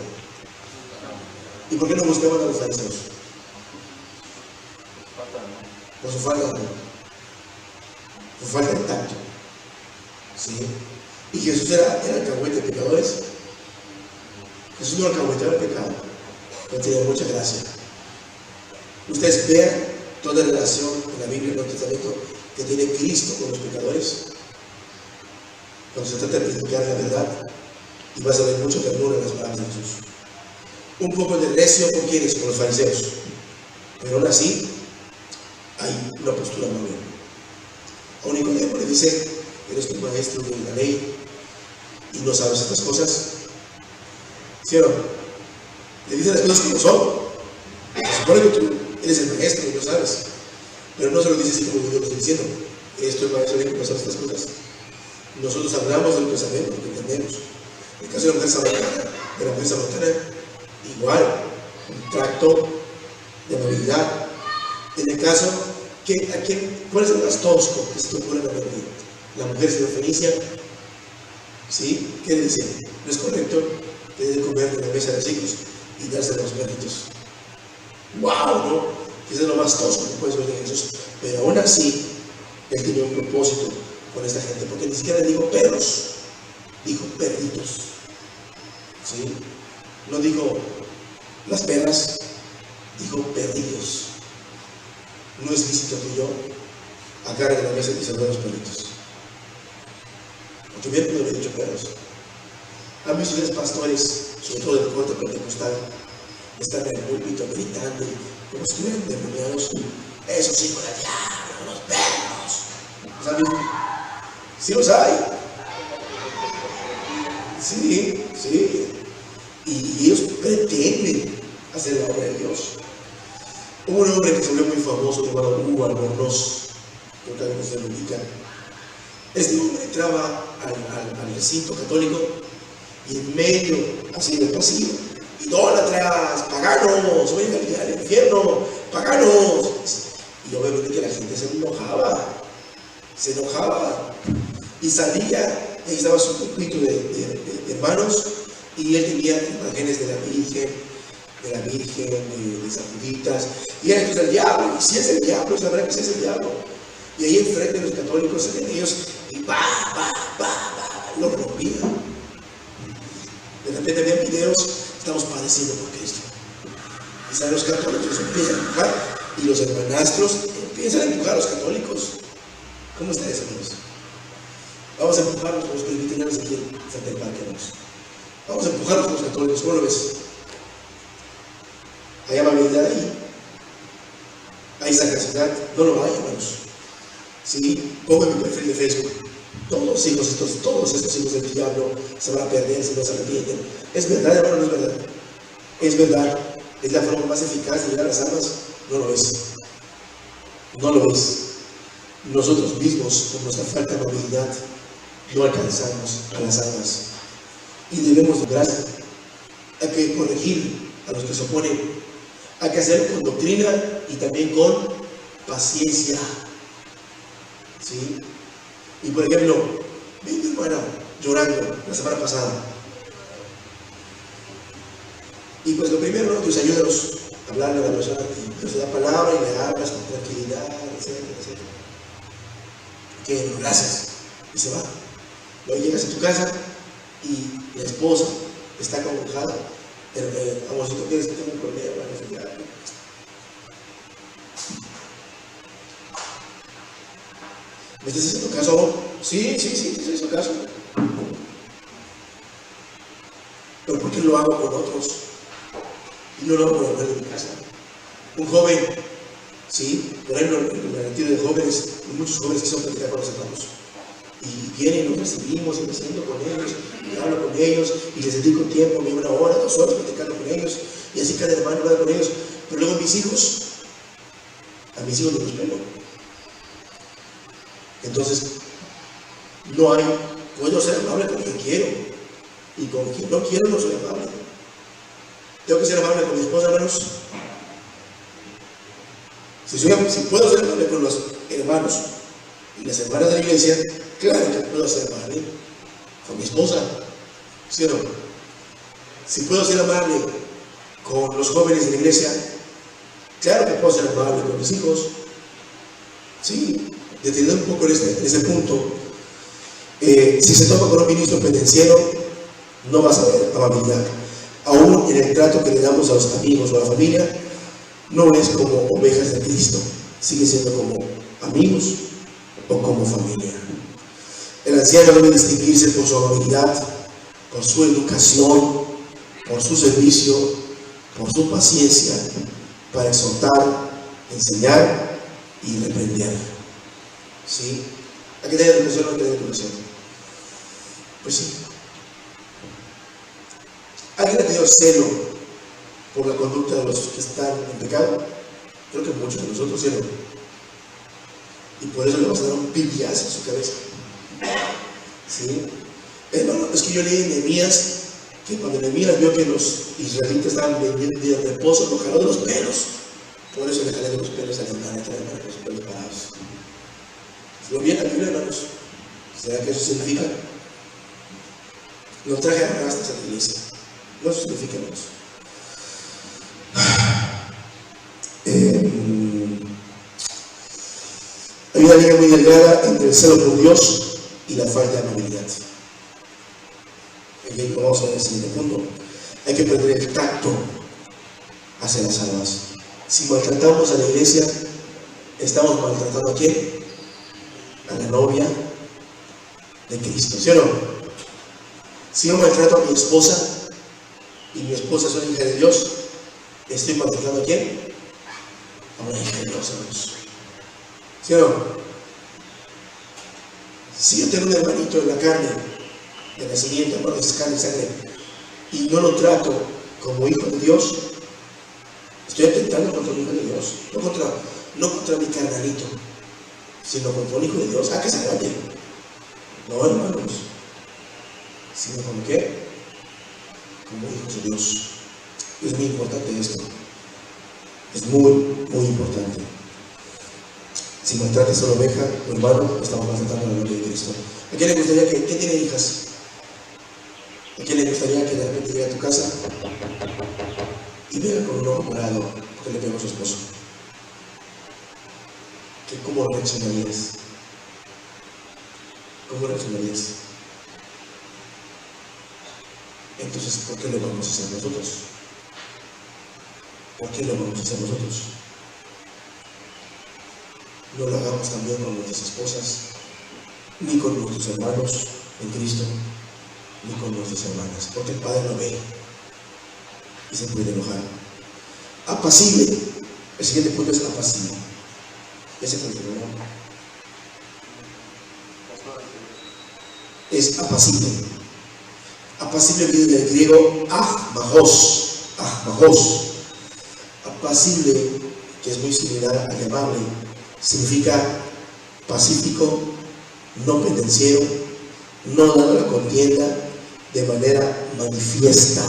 ¿Y por qué no buscaban a los fariseos? Por su falta de amor, por su falta de tacto. ¿Sí? Y Jesús era alcahuete de pecadores. Jesús no alcahueteaba el pecado, pero tenía mucha gracia. Ustedes vean toda relación en la Biblia, en el Nuevo Testamento, que tiene Cristo con los pecadores. Cuando se trata de predicar la verdad, y vas a ver mucho ternura en las palabras de Jesús. Un poco de recio con quienes, con los fariseos. Pero aún así, hay una postura muy bien. A un Nicodemo le dice, eres tu maestro de la ley y no sabes estas cosas. ¿Sí o no? Le dice las cosas como son. Se supone que tú eres el maestro y lo sabes. Pero no se lo dice así como yo lo estoy diciendo. Eres tu maestro y no sabes estas cosas. Nosotros hablamos de lo que sabemos, lo que entendemos. En el caso de la mujer samaritana, igual, un tracto de amabilidad. En el caso, ¿cuál es el más tosco que se te ocurre en la mente? La mujer sirofenicia, ¿sí? ¿Qué le dice? No es correcto que debe comer de la mesa de los hijos y darse a los perritos. ¡Wow! ¿No? Eso es lo más tosco que puedes ver en Jesús. Pero aún así, él tenía un propósito con esta gente, porque ni siquiera dijo perros, dijo perritos. ¿Sí? No dijo las perras, dijo perritos. No es lícito que yo agarre de la mesa y salga a los perritos. porque bien pudo haber dicho perros. Han visto ustedes pastores, sobre todo del corte pentecostal, están en el púlpito gritando como si estuvieran endemoniados. Esos hijos del diablo, los perros. ¿Los han visto? Sí los hay. Sí, sí. Y ellos pretenden hacer la obra de Dios. Hubo un hombre que se volvió muy famoso llamado Hugo Albornoz, creo que algunos se lo ubican. Este hombre entraba al recinto católico y en medio, así del pasillo, idólatras, paganos, vayan al infierno, paganos. Y obviamente que la gente se enojaba y salía, y ahí estaba su circuito de hermanos, y él tenía imágenes de la Virgen, de Santitas, y era que es el diablo, y si es el diablo, es la verdad que sí es el diablo. Y ahí enfrente de los católicos salían ellos y lo rompían. De repente había videos, estamos padeciendo por Cristo. Y salen los católicos, empiezan a empujar, y los hermanastros empiezan a empujar a los católicos. ¿Cómo está eso, amigos? Vamos a empujarlos con los presbiterianos aquí en Santa Parque, amigos. Vamos a empujarlos con los católicos, ¿cómo lo ves? Hay amabilidad ahí, hay sagacidad, no lo hay, hermanos. Sí, pongo en mi perfil de Facebook, todos estos hijos del diablo se van a perder si no se arrepienten. ¿Es verdad, hermano? No es verdad. Es verdad. ¿Es la forma más eficaz de llegar a las almas? No lo es. No lo es. Nosotros mismos, con nuestra falta de amabilidad, no alcanzamos a las almas. Y debemos de gracia. Hay que corregir a los que se oponen. Hay que hacerlo con doctrina y también con paciencia. ¿Sí? Y por ejemplo, vi a mi hermana llorando la semana pasada. Y pues lo primero, ¿no? Pues ayúdanos a hablarle a la persona que Dios le da palabra y le hablas con tranquilidad, etcétera, etcétera. Que bueno, gracias. Y se va. Luego llegas a tu casa y la esposa está acongojada. Vamos, si tú quieres que tenga un problema, no sé qué. ¿Me estás haciendo caso aún? Sí, te estoy haciendo caso. Pero ¿por qué lo hago con otros? Y no lo hago con el de mi casa. Un joven, sí, por ejemplo, en el retiro de jóvenes, hay muchos jóvenes que son platicar con los hermanos. Y vienen, nos recibimos y me siento con ellos, y hablo con ellos, y les dedico tiempo, me 1 hora, 2 horas platicando con ellos, y así cada hermano habla con ellos. Pero luego a mis hijos no los pelo. Entonces, puedo ser amable con quien quiero, y con quien no quiero no soy amable. Tengo que ser amable con mi esposa, hermanos. Si puedo ser amable con los hermanos y las hermanas de la iglesia, claro que puedo ser amable con mi esposa, ¿sí o no? Si puedo ser amable con los jóvenes de la iglesia, claro que puedo ser amable con mis hijos. Sí, deteniendo un poco en ese punto, si se toca con un ministro penitenciario, no vas a ver amabilidad. Aún en el trato que le damos a los amigos o a la familia, no es como ovejas de Cristo, sigue siendo como amigos o como familia. El anciano debe distinguirse por su amabilidad, por su educación, por su servicio, por su paciencia, para exhortar, enseñar y reprender. ¿Sí? ¿Hay que tener educación o no hay que tener educación? Pues sí. ¿Alguien ha tenido celo por la conducta de los que están en pecado? Creo que muchos de nosotros, ¿sí o no? Y por eso le vas a dar un pibiazo en su cabeza. ¿Sí? Hermano, es que yo leí en Nehemías que cuando Nehemías vio que los israelitas estaban vendiendo de reposo, lo jaló de los pelos. Por eso le jalé de los pelos a la hermana, para los pelos parados. ¿Lo vi en la Biblia, hermanos? ¿Será que eso significa? Los traje arrastras a la iglesia. No eso significa, hermanos. Hay una línea muy delgada entre el celo por Dios y la falta de amabilidad. Aquí vamos a ver el siguiente punto. Hay que perder el tacto hacia las almas. Si maltratamos a la iglesia, ¿estamos maltratando a quién? A la novia, de Cristo, ¿sí o no? Si yo maltrato a mi esposa y mi esposa es una hija de Dios, ¿estoy maltratando a quién? A una hija de Dios, hermanos. ¿Sí o no? Si yo tengo un hermanito en la carne, de nacimiento, hermano, es carne y sangre, y no lo trato como hijo de Dios, estoy atentando contra un hijo de Dios, no contra mi carnalito, sino contra un hijo de Dios. Que se vaya. No, hermanos, sino como qué, como hijos de Dios. Es muy importante esto. Es muy, muy importante. Si maltratas a una oveja, hermano, estamos maltratando a la gloria de Cristo. ¿A quién le gustaría ¿quién tiene hijas? ¿A quién le gustaría que de repente llegue a tu casa y venga con un ojo morado porque le pegó a su esposo? ¿Cómo reaccionarías? ¿Cómo reaccionarías? Entonces, ¿por qué lo vamos a hacer nosotros? ¿Por qué lo vamos a hacer nosotros? No lo hagamos también con nuestras esposas, ni con nuestros hermanos en Cristo, ni con nuestras hermanas, porque el Padre lo ve y se puede enojar. Apacible. El siguiente punto es apacible. Ese fue el primero. Es apacible. Apacible viene del griego ahmagos. Apacible, que es muy similar a amable, significa pacífico, no pendenciero, no dando la contienda de manera manifiesta.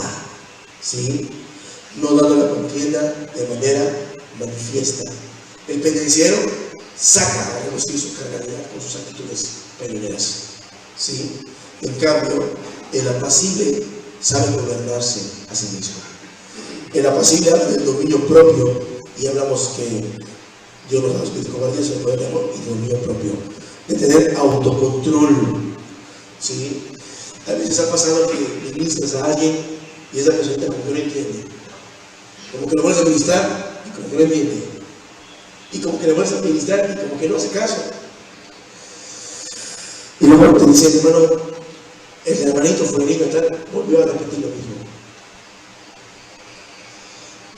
¿Sí? No dando la contienda de manera manifiesta. El pendenciero saca a relucir su carnalidad con sus actitudes peleoneras. ¿Sí? En cambio, el apacible sabe gobernarse a sí mismo. El apacible habla del dominio propio, y hablamos que Dios nos da espíritu de cobardía, se puede amor y dominio propio, de tener autocontrol. ¿Sí? A veces ha pasado que ministras a alguien y esa persona como que no entiende, como que lo vuelves a ministrar y como que no entiende, y como que le vuelves a ministrar y como que no hace caso, y luego te dice, hermano, el hermanito fulanito tal volvió a repetir lo mismo,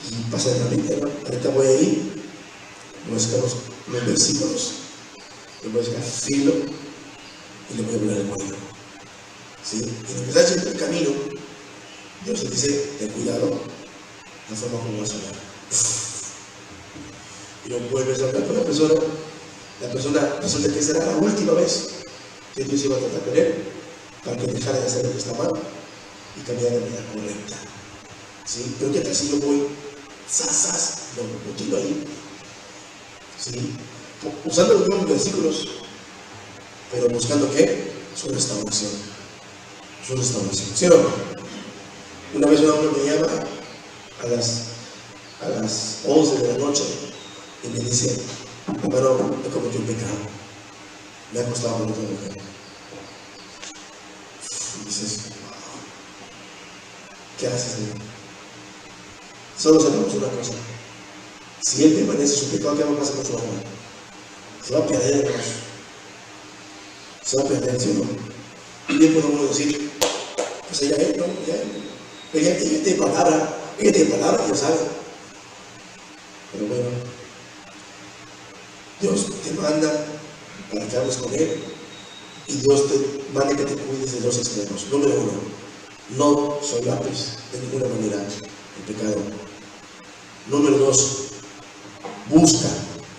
y pasa de la mente, ¿no? Ahorita voy a ir, voy a sacar los versículos, le voy a sacar filo y le voy a hablar el cuello. ¿Sí? Y en el mensaje del camino, Dios te dice, ten cuidado, la forma como vas a hablar. Y lo vuelves a hablar con la persona resulta que será la última vez que Dios iba a tratar con él para que dejara de hacer lo que está mal y cambiara de manera correcta. ¿Sí? Pero ¿qué tal si yo voy, lo tiro ahí? ¿Sí? Usando los mismos versículos, pero buscando ¿qué? Su restauración. ¿Sí o no? Una vez un hombre me llama a las 11 de la noche y me dice, hermano, he cometido un pecado, me ha costado con otra mujer. Y dices, ¿qué haces, Señor? Solo sabemos una cosa: si él permanece su pecado, ¿qué va a pasar con su alma? Se va a perder, hermanos. Se va a perder, ¿sí o no? Y bien podemos decir, pues ella es, ¿no? Ella tiene palabra, ya sabe. Pero bueno, Dios te manda para que hables con él, y Dios te manda que te cuides de dos extremos. Número uno, no solapes de ninguna manera el pecado. Número dos, busca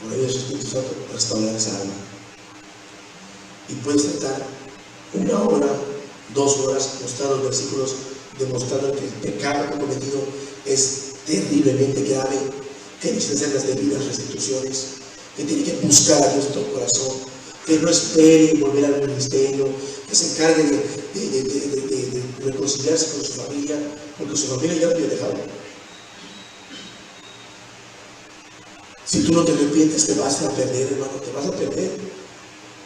por medio de su Espíritu Santo restaurar esa alma. Y puedes tratar 1 hora, 2 horas, mostrar los versículos, demostrando que el pecado que ha cometido es terriblemente grave, que necesita hacer las debidas restituciones, que tiene que buscar a Dios en todo corazón, que no espere volver al ministerio, que se encargue de reconciliarse con su familia, porque su familia ya lo había dejado. Si tú no te arrepientes, te vas a perder, hermano, te vas a perder.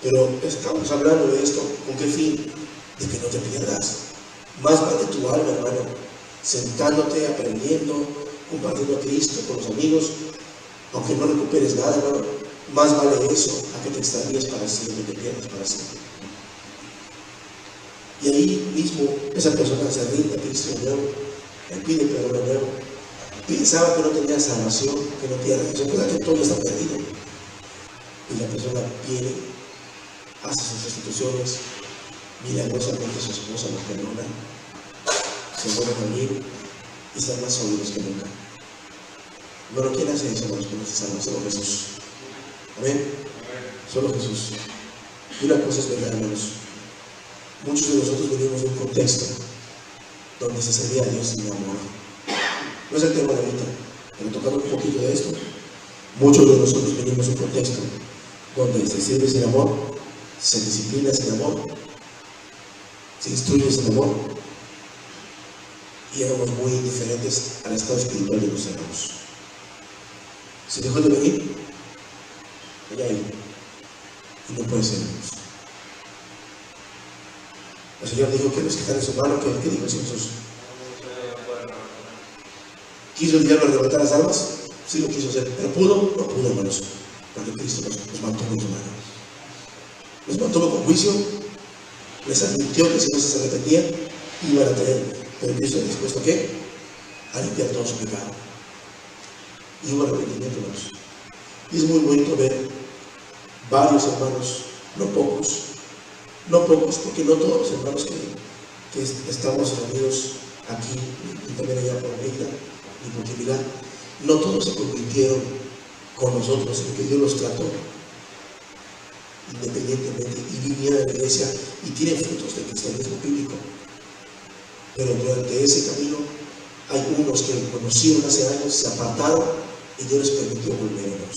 Pero estamos hablando de esto, ¿con qué fin? De que no te pierdas. Más vale tu alma, hermano, sentándote, aprendiendo, compartiendo a Cristo con los amigos, aunque no recuperes nada, hermano. Más vale eso a que te extravíes para siempre, te pierdas para siempre. Y ahí mismo esa persona se rinde a Cristo de nuevo, le pide perdón de nuevo. Pensaba que no tenía salvación, que no tenía redención, que todo está perdido. Y la persona viene, hace sus restituciones, milagrosamente su esposa lo perdona, se vuelven a unir y están más sólidos que nunca. Bueno, ¿quién hace eso, hermanos, con esta salvación? Solo Jesús. Amén. Solo Jesús. Y una cosa es verdad, hermanos. Muchos de nosotros venimos de un contexto donde se servía a Dios sin amor. No es el tema de ahorita, pero tocando un poquito de esto, muchos de nosotros venimos de un contexto donde se sirve sin amor, se disciplina sin amor, se instruye sin amor, y éramos muy indiferentes al estado espiritual de los hermanos. Se dejó de venir, allá hay, y no puede ser, hermanos. El Señor dijo que los que están en su mano, ¿qué dijo Jesús? ¿Quiso el diablo arrebatar las almas? Sí lo quiso hacer, pero pudo, no pudo, hermanos, porque Cristo nos mantuvo en su mano. Los mantuvo con juicio, les advirtió que si no se arrepentían, iban a tener, pero Cristo está dispuesto a ¿qué? A limpiar todo su pecado. Y hubo arrepentimiento, hermanos. Y es muy bonito ver varios hermanos, no pocos, porque no todos los hermanos que estamos reunidos aquí y también allá por Mérida y por Quimilá, no todos se convirtieron con nosotros, sino que Dios los trató independientemente y vinieron a la iglesia y tienen frutos del cristianismo bíblico. Pero durante ese camino hay unos que lo conocieron hace años, se apartaron y Dios les permitió volvernos.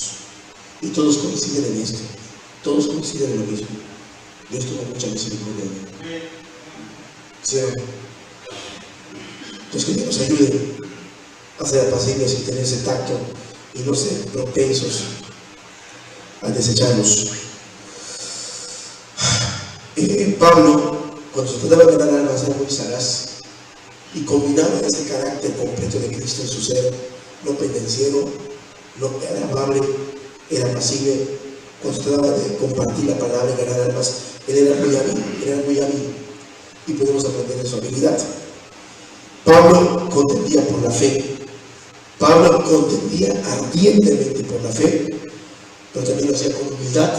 Y todos coinciden en esto, todos coinciden en lo mismo. Dios tuvo mucha misericordia de mí. ¿Sí? Entonces, que Dios nos ayude a ser apacibles y tener ese tacto y no ser propensos a desecharlos. Pablo, cuando se trataba de ganar almas, era muy sagaz y combinaba este carácter completo de Cristo en su ser, no pendenciero, no era amable, era apacible. Cuando se trataba de compartir la palabra y ganar almas, él era muy hábil y podemos aprender de su habilidad. Pablo contendía por la fe. Pablo contendía ardientemente por la fe, pero también lo hacía con humildad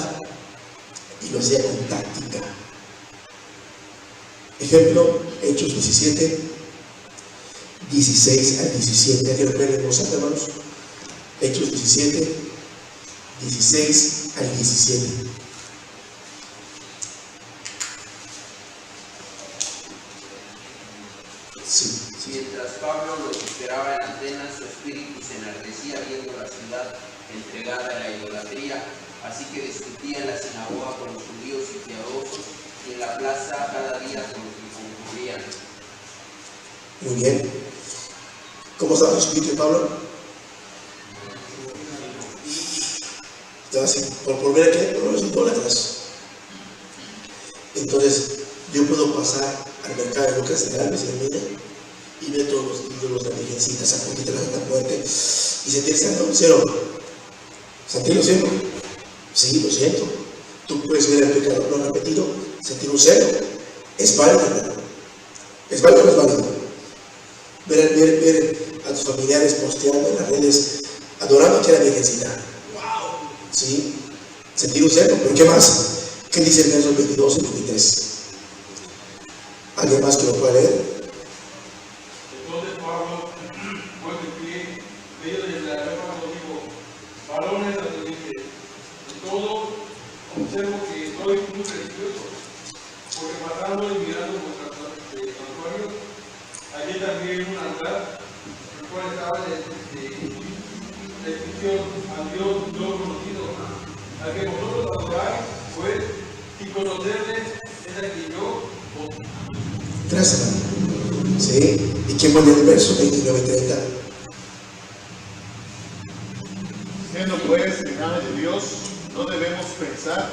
y lo hacía con táctica. Ejemplo, Hechos 17, 16 al 17. Aquí lo leen en voz alta, hermanos. Hechos 17, 16 al 17. Sí. Mientras Pablo los esperaba en Atenas, su espíritu se enardecía viendo la ciudad entregada a la idolatría, así que discutía en la sinagoga con los judíos y piadosos, y en la plaza cada día con los que concurrían. Muy bien. ¿Cómo estaba el espíritu de Pablo? Estaba así, por ver a por los idólatras. Entonces, yo puedo pasar al mercado de Lucas de Galvez y de Mina y ver todos los ídolos de virgencitas a puntito de la muerte y sentirse algo cero. ¿Sentirlo cero? Sí, lo siento. Tú puedes ver el pecado no repetido, sentir un cero. Es válido, hermano. ¿Es válido o no es válido? Ver a tus familiares posteando en las redes, adorando que era virgencita. ¡Wow! ¿Sí? Sentir un cero. ¿Pero qué más? ¿Qué dice el verso 22 y 23? ¿Alguien más que lo pueda leer? Entonces Pablo, pues de pie, medio de la nueva dijo: varones, dice, de todo observo que soy muy religioso, porque pasando y mirando vuestros santuarios, hallé también un altar, el cual estaba de descripción a Dios no conocido, al que vosotros adoráis, pues, y conocerles es a quien yo os. Gracias, hermano. ¿Sí? ¿Y quién pone el verso 29-30? Siendo pues semejantes de Dios, no debemos pensar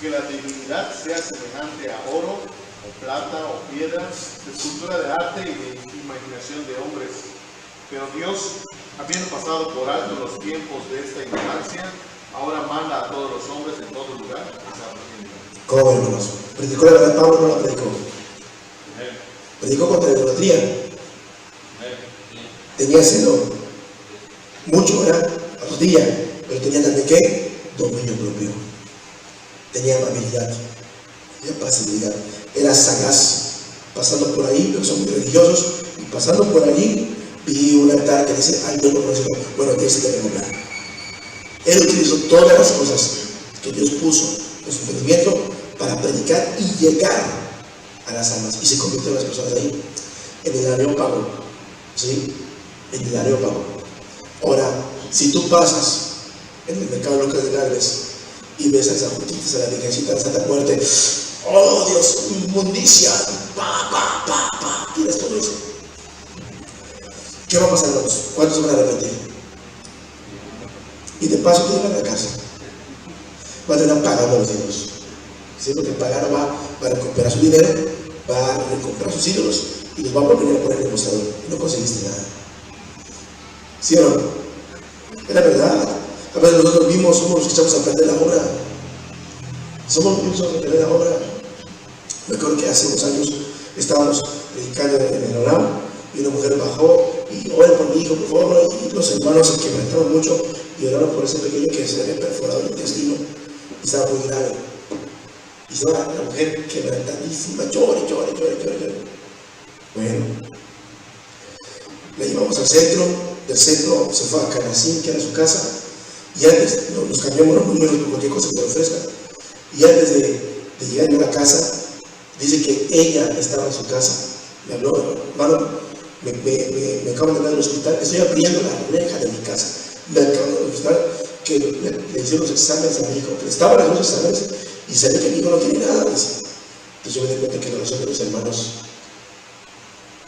que la divinidad sea semejante a oro, o plata, o piedra, escultura de arte y de imaginación de hombres. Pero Dios, habiendo pasado por alto los tiempos de esta ignorancia, ahora manda a todos los hombres en todo lugar que se arrepientan. ¿Cómo, hermanos? ¿Predicó la verdad Pablo o no la predicó? predicó contra la idolatría. Tenía celo, mucho era rodilla, pero tenía también ¿qué? Dominio propio. Tenía amabilidad, tenía pasividad, era sagaz. Pasando por ahí, porque son muy religiosos, y pasando por allí, vi un altar que dice, ay, Dios no conoce. Bueno, de ese tengo que hablar. Él utilizó todas las cosas que Dios puso en su entendimiento para predicar y llegar a las almas, y se convirtió en las personas ahí, en el Areópago, ¿sí? En el Areópago. Ahora, si tú pasas en el mercado Lucas de Gálvez y ves a esas juntitas, a la Virgencita de la Santa Muerte, oh Dios, inmundicia, tienes todo eso. ¿Qué va a pasar, hermanos? ¿Cuántos se van a arrepentir? Y de paso te llevan a la cárcel. Va a tener pagando a los ídolos. ¿Sí? Porque el pagano va a recuperar su dinero, va a recomprar sus ídolos y los va a volver a poner en el mostrador. Y no conseguiste nada. ¿Sí o no? Era verdad. A veces nosotros mismos somos los que echamos a perder la obra. Somos los mismos que perder la obra. Me acuerdo que hace unos años estábamos predicando en el Olam y una mujer bajó y oró por mi hijo, por favor, y los hermanos se quebrantaron mucho y oraron por ese pequeño que se le había perforado el intestino y estaba muy grave. Y estaba la mujer quebrantadísima, llore. Bueno, la llevamos al centro, del centro se fue a Canacín, que era su casa, y antes nos cambiamos los números por cualquier cosa que le ofrezcan. Y antes de llegar a la casa, dice que ella estaba en su casa. Me habló, hermano, me acaban de mandar al hospital, estoy abriendo la reja de mi casa. Me acaban de mandar al hospital que le hicieron los exámenes a mi hijo. Estaban los exámenes y sabía que mi hijo no tiene nada. Dice. Entonces yo me di cuenta que la oración de los hermanos,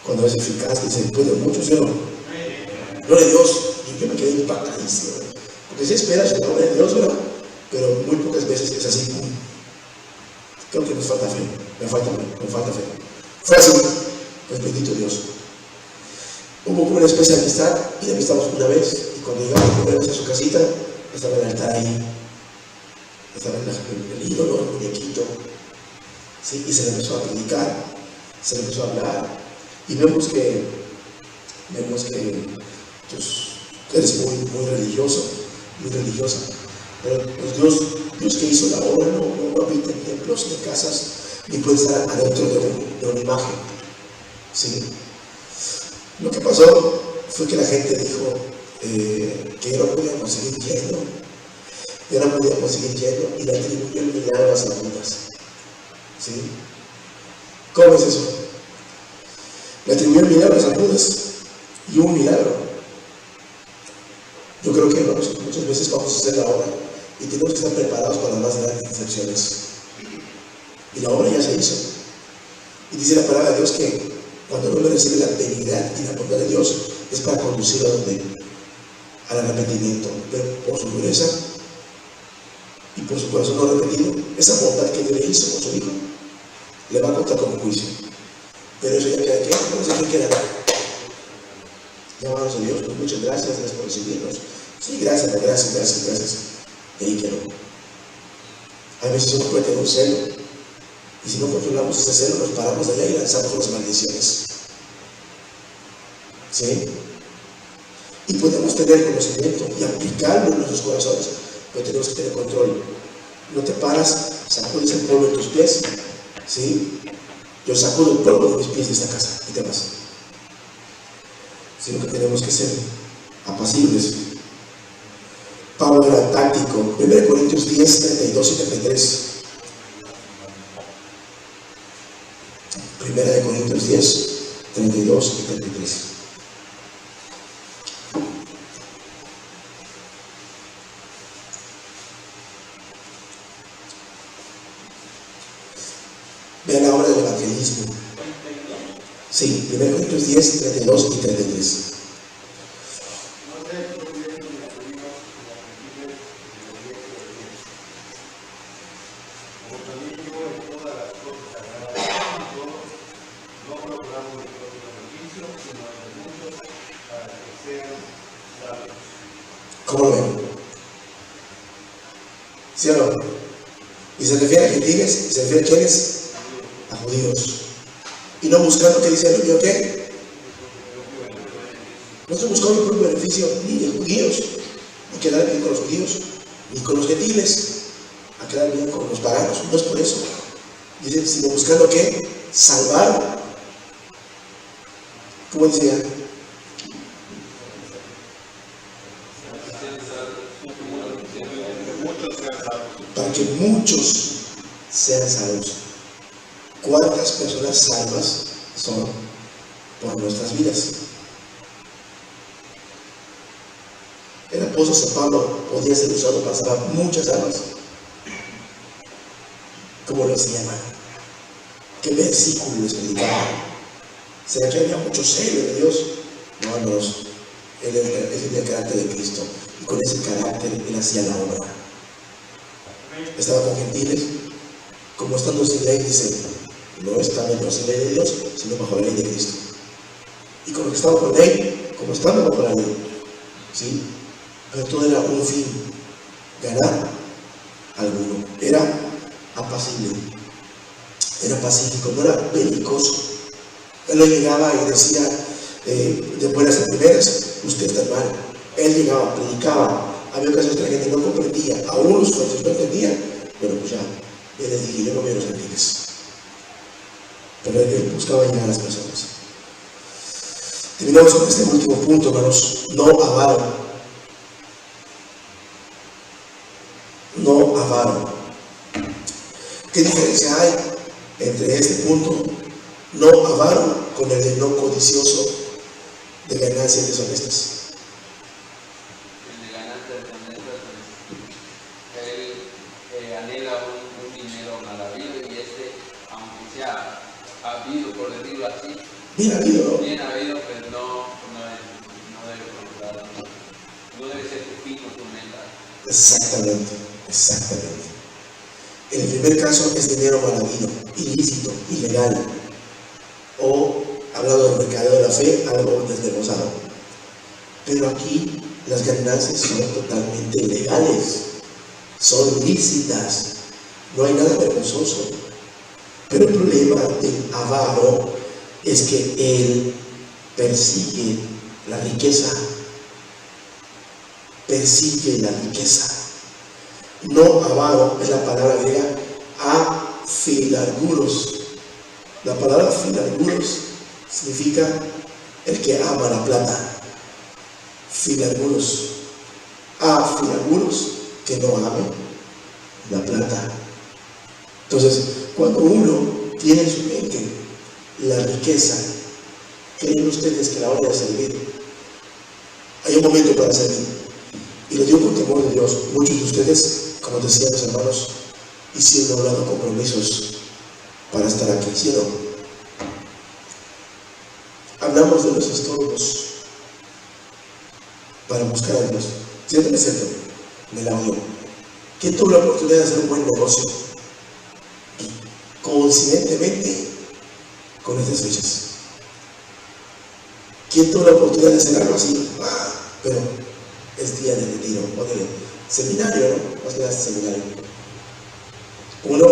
cuando es eficaz, dice, después de mucho, ¿sí o no? Gloria a Dios. Yo me quedé impactadísimo. Porque si esperas el nombre de Dios, ¿verdad? Pero muy pocas veces es así. Creo que nos falta fe. Me falta fe. Fue así. Pues bendito Dios. Hubo como una especie de amistad y la amistamos una vez. Y cuando llegamos la primera vez a su casita, estaba el altar ahí. Estaba el ídolo, el muñequito. ¿Sí? Y se le empezó a predicar. Se le empezó a hablar. Y vemos que pues, eres muy religioso, muy religiosa. Pero pues Dios que hizo la obra no habita en templos ni casas, ni puede estar adentro de una imagen. ¿Sí? Lo que pasó fue que la gente dijo que no podíamos seguir yendo. Y le atribuyó el milagro a las alturas. ¿Sí? ¿Cómo es eso? Le atribuyó el milagro a las alturas y hubo un milagro. Yo creo que muchas veces vamos a hacer la obra y tenemos que estar preparados para las más grandes decepciones. Y la obra ya se hizo. Y dice la palabra de Dios que cuando uno recibe la benignidad y la bondad de Dios es para conducirlo a donde? Al arrepentimiento. Pero por su dureza y por su corazón no arrepentido, esa bondad que Dios le hizo con su hijo le va a contar como juicio. Pero eso ya queda ¿qué? No sé qué queda. Llamados a Dios, pues muchas gracias por recibirnos. Sí, gracias. Y ahí quedó. A veces uno puede tener un celo. Y si no controlamos ese celo, nos paramos de allá y lanzamos las maldiciones. ¿Sí? Y podemos tener conocimiento y aplicarlo en nuestros corazones, pero tenemos que tener control. No te paras, sacudes el polvo de tus pies. ¿Sí? Yo sacudo el polvo de mis pies de esta casa y te vas. Sino que tenemos que ser apacibles. Pablo era táctico. 1 Corintios 10, 32 y 33. 1 Corintios 10, 32 y 33. Vean la obra del evangelismo. Sí, 1 Corintios 10, 32 y 33. ¿Cómo lo ven? ¿Sí o no? Y se refiere a gentiles, y se refiere a quiénes, a judíos. Y no buscando, ¿qué dice el Señor? ¿Qué? No estoy buscando mi propio beneficio, ni de judíos, ni quedar bien con los judíos, ni con los gentiles, a quedar bien con los paganos. No es por eso. Dice, sino buscando ¿qué? Salvar. ¿Cómo decía? Para que muchos sean salvos. ¿Cuántas personas salvas son por nuestras vidas? El apóstol San Pablo podría ser usado para salvar muchas almas. ¿Cómo lo llama? ¿Qué versículo les predicaba? ¿Será que había mucho celo de Dios? No, hermanos. Él es el carácter de Cristo. Y con ese carácter él hacía la obra. Estaba con gentiles, como estando sin ley, dice, no estaba bajo la ley de Dios, sino bajo la ley de Cristo. Y con lo que estaba con ley, como estando bajo la ley, ¿sí? Pero todo era un fin, ganar alguno. Era apacible, era pacífico, no era belicoso. Él no llegaba y decía, de buenas a primeras, usted está mal. Él llegaba, predicaba. Había ocasiones que la gente no comprendía, aún los fuertes no entendían, pero pues ya, él les dije, yo no veo los gentiles. Pero él buscaba llegar a las personas. Terminamos con este último punto, hermanos. No avaro. No avaro. ¿Qué diferencia hay entre este punto, no avaro, con el de no codicioso de ganancias deshonestas? Anhela un dinero mal habido y aunque sea habido, por decirlo así, bien habido, pero no debe ser tu fin o tu meta. Exactamente. En el primer caso es dinero mal habido, ilícito, ilegal, o, hablando del mercado de la fe, algo desvergonzado. Pero aquí las ganancias son totalmente legales. Son lícitas, no hay nada vergonzoso. Pero el problema del avaro es que él persigue la riqueza. No avaro es la palabra griega afilarguros. La palabra afilarguros significa el que ama la plata. Filarguros. Afilarguros, que no ame la plata. Entonces, cuando uno tiene en su mente la riqueza, ¿creen ustedes que a la hora de servir hay un momento para servir? Y lo digo con temor de Dios. Muchos de ustedes, como decían los hermanos, hicieron logrado compromisos para estar aquí, ¿sí o no? Hablamos de los estorbos para buscar a Dios. ¿Cierto o no es cierto? En el audio. ¿Quién tuvo la oportunidad de hacer un buen negocio? Coincidentemente con estas fechas. ¿Quién tuvo la oportunidad de hacer algo así? Pero es día de retiro o de seminario, ¿no? Más que nada seminario. Uno,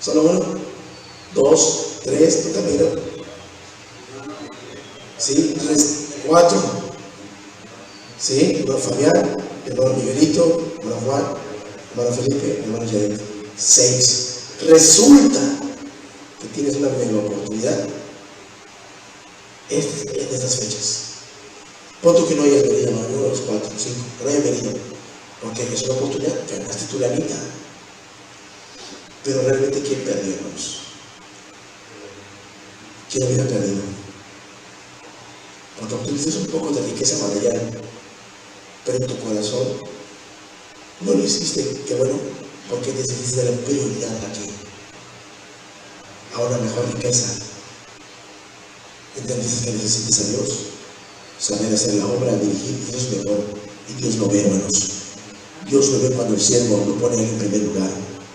solo uno, dos, tres, tú también, ¿no? Sí, cuatro. Sí, hermano Fabián, hermano Miguelito, hermano Juan, hermano Felipe, hermano Jared. 6. Resulta que tienes una mega oportunidad en estas fechas. Punto que no hayas venido, hermano, uno de los 4, 5, que no hayas venido, porque es una oportunidad, ganaste tu lanita. Pero realmente, ¿quién perdió, hermanos? ¿Quién hubiera perdido? Porque obtuviste un poco de riqueza material, pero en tu corazón no lo hiciste, que bueno, porque decidiste dar prioridad aquí a una mejor riqueza. Entendiste que necesitas a Dios, saber hacer la obra, dirigir, y Dios mejor, y Dios lo ve, hermanos. Dios lo ve cuando el siervo lo pone en primer lugar,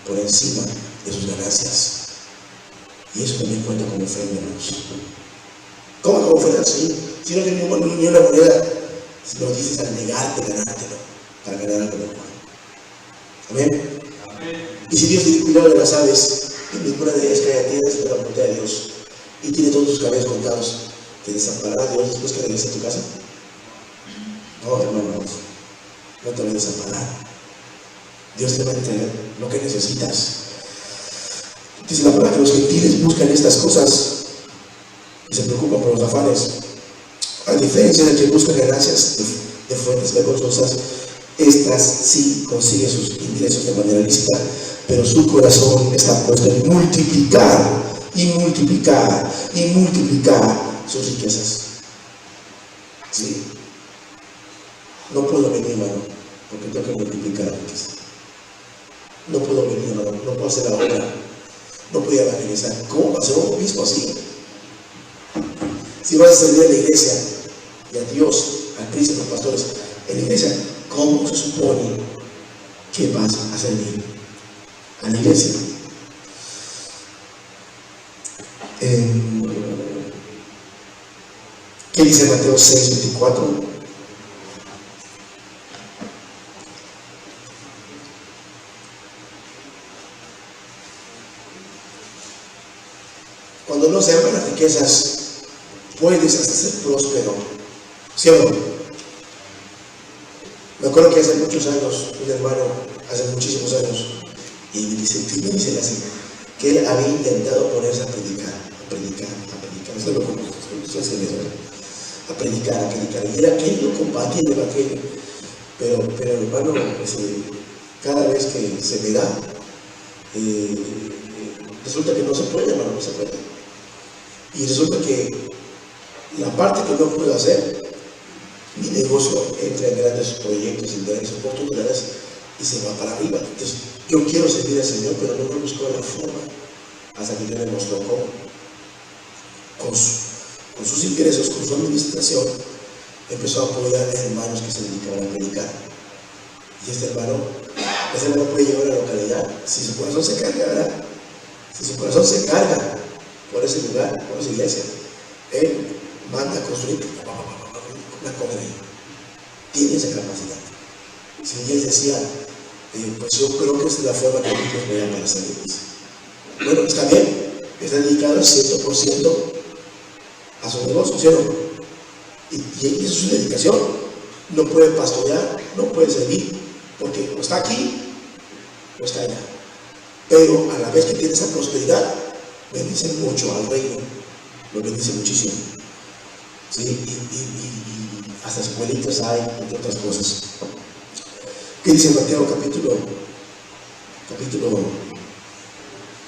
por encima de sus ganancias. Y eso también cuenta como fe, hermanos. ¿Cómo como fe así? Si no tienes ni una moneda, si lo dices al negarte, ganártelo, para ganar algo mejor. Amén. Y si Dios tiene cuidado de las aves, y ninguna de ellas cae a tierra, sino la voluntad de Dios. y tiene todos sus cabellos contados, ¿te desamparará Dios después que regrese a tu casa? No, hermanos, no te va a desamparar. Dios te va a entregar lo que necesitas. Dice la palabra que los gentiles buscan estas cosas y se preocupan por los afanes. A diferencia de que buscan ganancias de fuentes vergonzosas, estas sí consiguen sus ingresos de manera lícita, pero su corazón está puesto en multiplicar y multiplicar y multiplicar sus riquezas. Sí. No puedo venir, hermano, porque tengo que multiplicar la riqueza. No puedo venir, hermano, no puedo hacer la obra, no puedo evangelizar. ¿Cómo va a ser un obispo así? Si vas a servir a la iglesia y a Dios, a Cristo, a los pastores, en la iglesia, ¿cómo se supone que vas a servir a la iglesia? ¿Qué dice Mateo 6:24? Cuando no se aman las riquezas, puedes hasta ser próspero, ¿sí o no? Me acuerdo que hace muchos años, un hermano, hace muchísimos años, y me dice así, que él había intentado ponerse a predicar, esto lo conozco, a predicar, y era querido compartir el evangelio, pero hermano, cada vez que se me da, resulta que no se puede, hermano, no se puede. Y resulta que la parte que no puedo hacer, mi negocio entra en grandes proyectos, en grandes oportunidades y se va para arriba. Entonces, yo quiero servir al Señor, pero no me busco la forma hasta que Dios me mostró cómo. Con sus ingresos, con su administración, empezó a apoyar a hermanos que se dedicaban a predicar. Y este hermano puede llevar a la localidad si su corazón se carga, ¿verdad? Si su corazón se carga por ese lugar, por esa iglesia, él manda a construir una congregación. Tiene esa capacidad. Si él decía, pues yo creo que esa es la forma que Dios me llama para hacer iglesia. Bueno, está bien, está dedicado al 100% a su negocio, ¿sí o no? Y esa es su dedicación. No puede pastorear, no puede servir, porque o está aquí o está allá. Pero a la vez que tiene esa prosperidad, bendice mucho al reino, lo bendice muchísimo. ¿Sí? Y hasta escuelitas hay, entre otras cosas. ¿Qué dice Mateo capítulo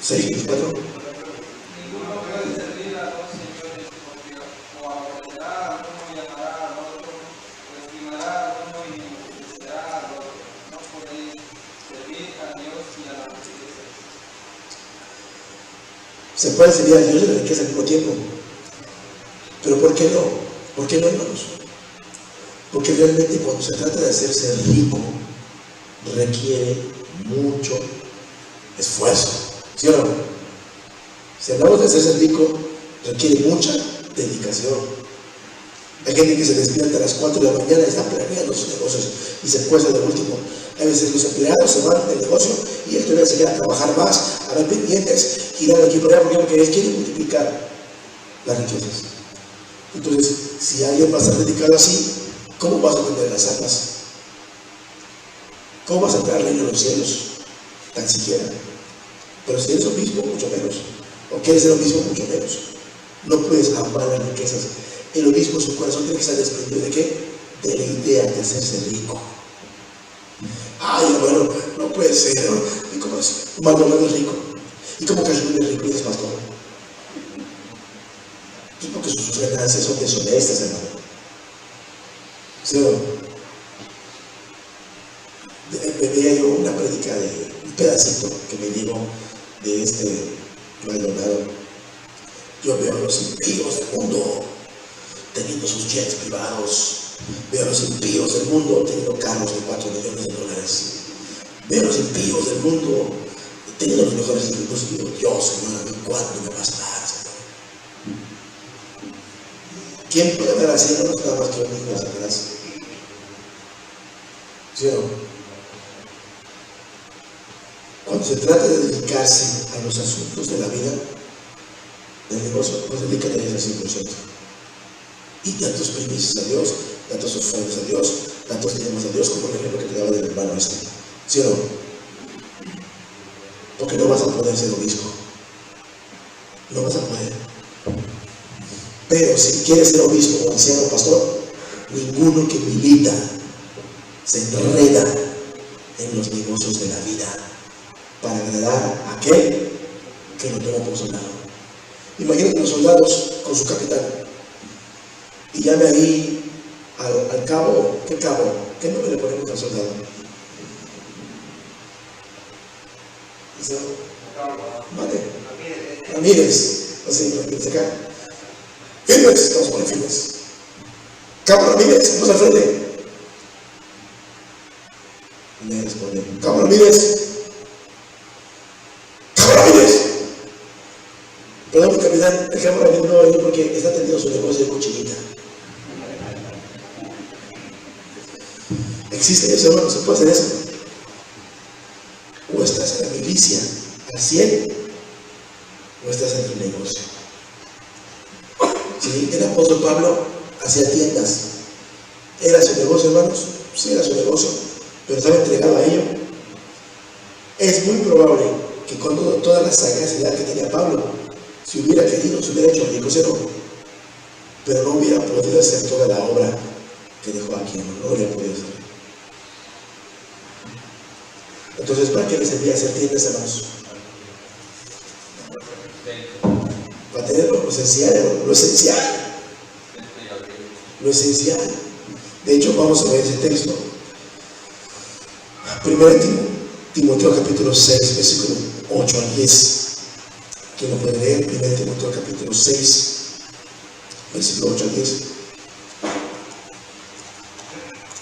6, 24? Ninguno puede servir a dos señores, porque o aborrecerá a uno y amará al otro, o estimará a uno y menospreciará al otro. No podéis servir a Dios y a la riqueza. Se puede servir a Dios y a la riqueza al mismo tiempo. Pero ¿por qué no? ¿Por qué no, hermanos? Porque realmente cuando se trata de hacerse rico, requiere mucho esfuerzo, ¿sí o no? Si hablamos de hacerse rico, requiere mucha dedicación. Hay gente que se despierta a las 4 de la mañana y está planeando sus negocios y se cuesta de último. A veces los empleados se van del negocio y él todavía se queda a trabajar más, a ver pendientes, girar aquí por allá, porque él quiere multiplicar las riquezas. Entonces, si alguien va a estar dedicado así, ¿cómo vas a vender las almas? ¿Cómo vas a entrar al reino de los cielos? Tan siquiera. Pero si eres obispo, mucho menos. O quieres ser obispo, mucho menos. No puedes amar las riquezas. El obispo, su corazón tiene que estar desprendido de qué? De la idea de hacerse rico. Ay, hermano, no puede ser, ¿no? ¿Y cómo es? Maldonado es rico. ¿Y cómo que es rico y es pastor? Es porque sus ganancias son deshonestas, hermano. ¿Sí o no? Veía yo una prédica de un pedacito que me llegó de este Maldonado. Yo veo a los impíos del mundo teniendo sus jets privados. Veo a los impíos del mundo teniendo carros de $4 millones. Veo a los impíos del mundo teniendo los mejores equipos. Y digo, Dios, Señor, ¿a mí cuánto me va a estar, Señor? ¿Quién puede andar haciendo nada más que un niño atrás? ¿Sí o no? Cuando se trata de dedicarse a los asuntos de la vida, del negocio, pues dedícate a ese 100%. Y da tus primicias a Dios, da tus ofrendas a Dios, da tus diezmos a Dios, como el ejemplo que te daba del hermano este. ¿Sí o no? Porque no vas a poder ser obispo. No vas a poder. Pero si quieres ser obispo o anciano pastor, ninguno que milita se enreda en los negocios de la vida para agradar a aquel que lo toma por soldado. Imagínate los soldados con su capitán y llame ahí al cabo. ¿Qué cabo? ¿Qué nombre le ponemos al soldado? Vale. Ramírez. Así, Ramírez acá. Firmes, vamos a poner firmes. Cabo Ramírez, vamos al frente. Me responde, Cabo Ramírez. Cabo Ramírez. Perdón, mi capitán, el Cabo Ramírez no va a venir porque está atendiendo su negocio de cochinita. ¿Existe eso, hermano? ¿Se puede hacer eso? O estás en la milicia al 100 o estás en tu negocio. ¿Sí? El apóstol Pablo hacía tiendas. ¿Era su negocio, hermanos? Sí, era su negocio, pero estaba entregado a ello. Es muy probable que con toda la sagacidad que tenía Pablo, si hubiera querido, se hubiera hecho rico, cero, pero no hubiera podido hacer toda la obra que dejó aquí, no lo hubiera podido hacer. Entonces, ¿para qué le servía hacer tiendas, hermanos? Para tener lo esencial, hermano, lo esencial. Lo esencial. De hecho, vamos a ver ese texto. 1 Timoteo capítulo 6, versículo 8 al 10. ¿Quién lo puede leer? 1 Timoteo capítulo 6, versículo 8 al 10.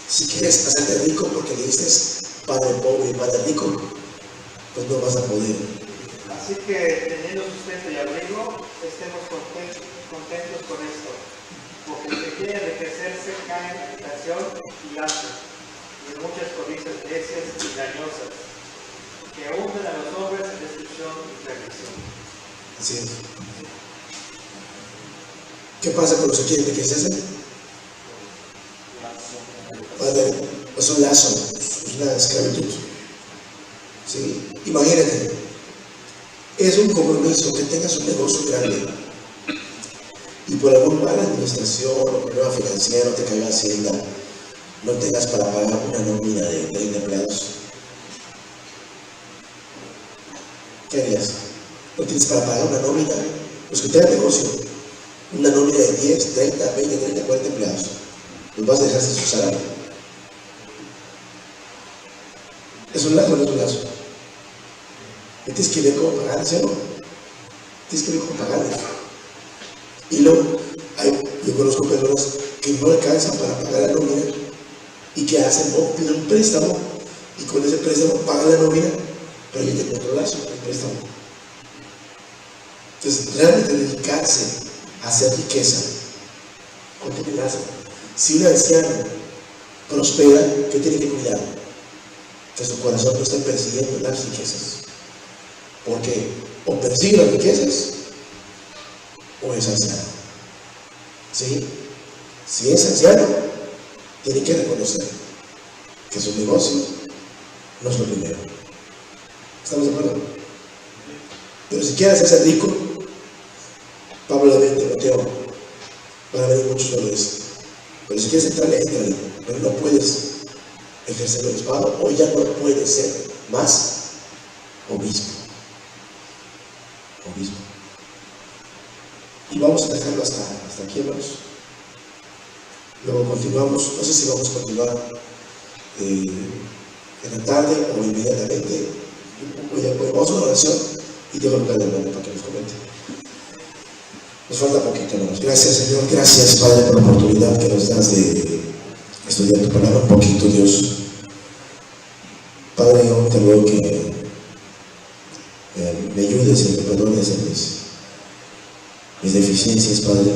Si quieres hacerte rico porque le dices padre pobre y padre rico, pues no vas a poder. Así que, teniendo sustento y abrigo, estemos contentos con esto, porque el que quiere enriquecerse cae en la tentación y lazo, y en muchas codicias necias y engañosas, que hunden a los hombres en destrucción y perdición. Así es. ¿Qué pasa con los que quieren enriquecerse? Es un lazo, es una esclavitud. ¿Sí? Imagínate, es un compromiso que tengas un negocio grande y por alguna mala administración o problema financiero te cayó Hacienda, no tengas para pagar una nómina de 30 empleados. ¿Qué harías? ¿No tienes para pagar una nómina? Los que tengan negocio, una nómina de 10, 30, 20, 30, 40 empleados, los vas a dejar sin su salario. ¿Es un lazo o no es un lazo? Y tienes que ver cómo pagar, ¿sí o no? Tienes que ver cómo pagarles. Y luego, yo conozco personas que no alcanzan para pagar la nómina y que hacen, piden un préstamo y con ese préstamo pagan la nómina, pero ya tienen otro lazo, el préstamo. Entonces, realmente dedicarse a hacer riqueza, ¿cuánto te lazo? Si un anciano prospera, ¿qué tiene que cuidar? Que su corazón no esté persiguiendo las riquezas, porque o persigue las riquezas o es anciano. ¿Sí? Si es anciano, tiene que reconocer que su negocio no es lo primero. ¿Estamos de acuerdo? Pero si quieres ser rico, Pablo le dice a Timoteo, van a venir muchos dolores, pero si quieres entrarle, entrale, pero no puedes ejercer el obispado o ya no puede ser más obispo. Y vamos a dejarlo hasta aquí, hermanos. Luego continuamos, no sé si vamos a continuar en la tarde o inmediatamente. Vamos a una oración y dejo el lugar al hermano para que nos comente. Nos falta poquito, hermanos. Gracias, Señor. Gracias, Padre, por la oportunidad que nos das de estudiar tu palabra un poquito, Dios. Padre, yo te ruego que me ayudes y me perdones en mis deficiencias, Padre.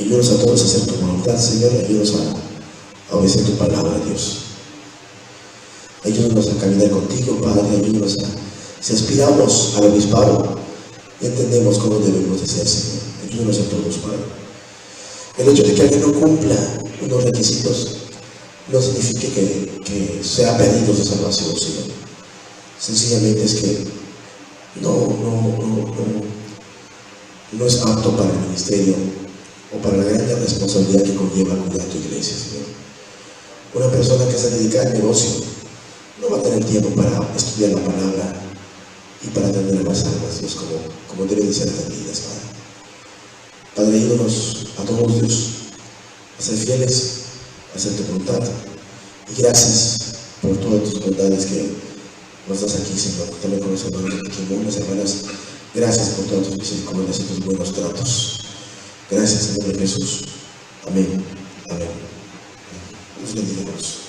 Ayúdanos a todos a hacer tu voluntad, Señor. Ayúdanos a obedecer tu palabra, Dios. Ayúdanos a caminar contigo, Padre. Ayúdanos si aspiramos al obispado, y entendemos cómo debemos de ser, Señor. Ayúdanos a todos, Padre. El hecho de que alguien no cumpla unos requisitos no significa que sea perdido de salvación, Señor. Sencillamente es que no es apto para el ministerio o para la gran responsabilidad que conlleva cuidar tu iglesia, Señor. Una persona que se dedica al negocio no va a tener tiempo para estudiar la palabra y para atender a las almas, Dios, como deben de ser atendidas, Padre. Padre, ayúdanos a todos, Dios, a ser fieles, a hacer tu voluntad. Y gracias por todas tus bondades que nos das aquí, Señor. También con los hermanos de Pequimón, las hermanas, gracias por todas tus misericordias y tus buenos tratos. Gracias, en el nombre de Jesús. Amén. Amén. Dios bendiga a todos.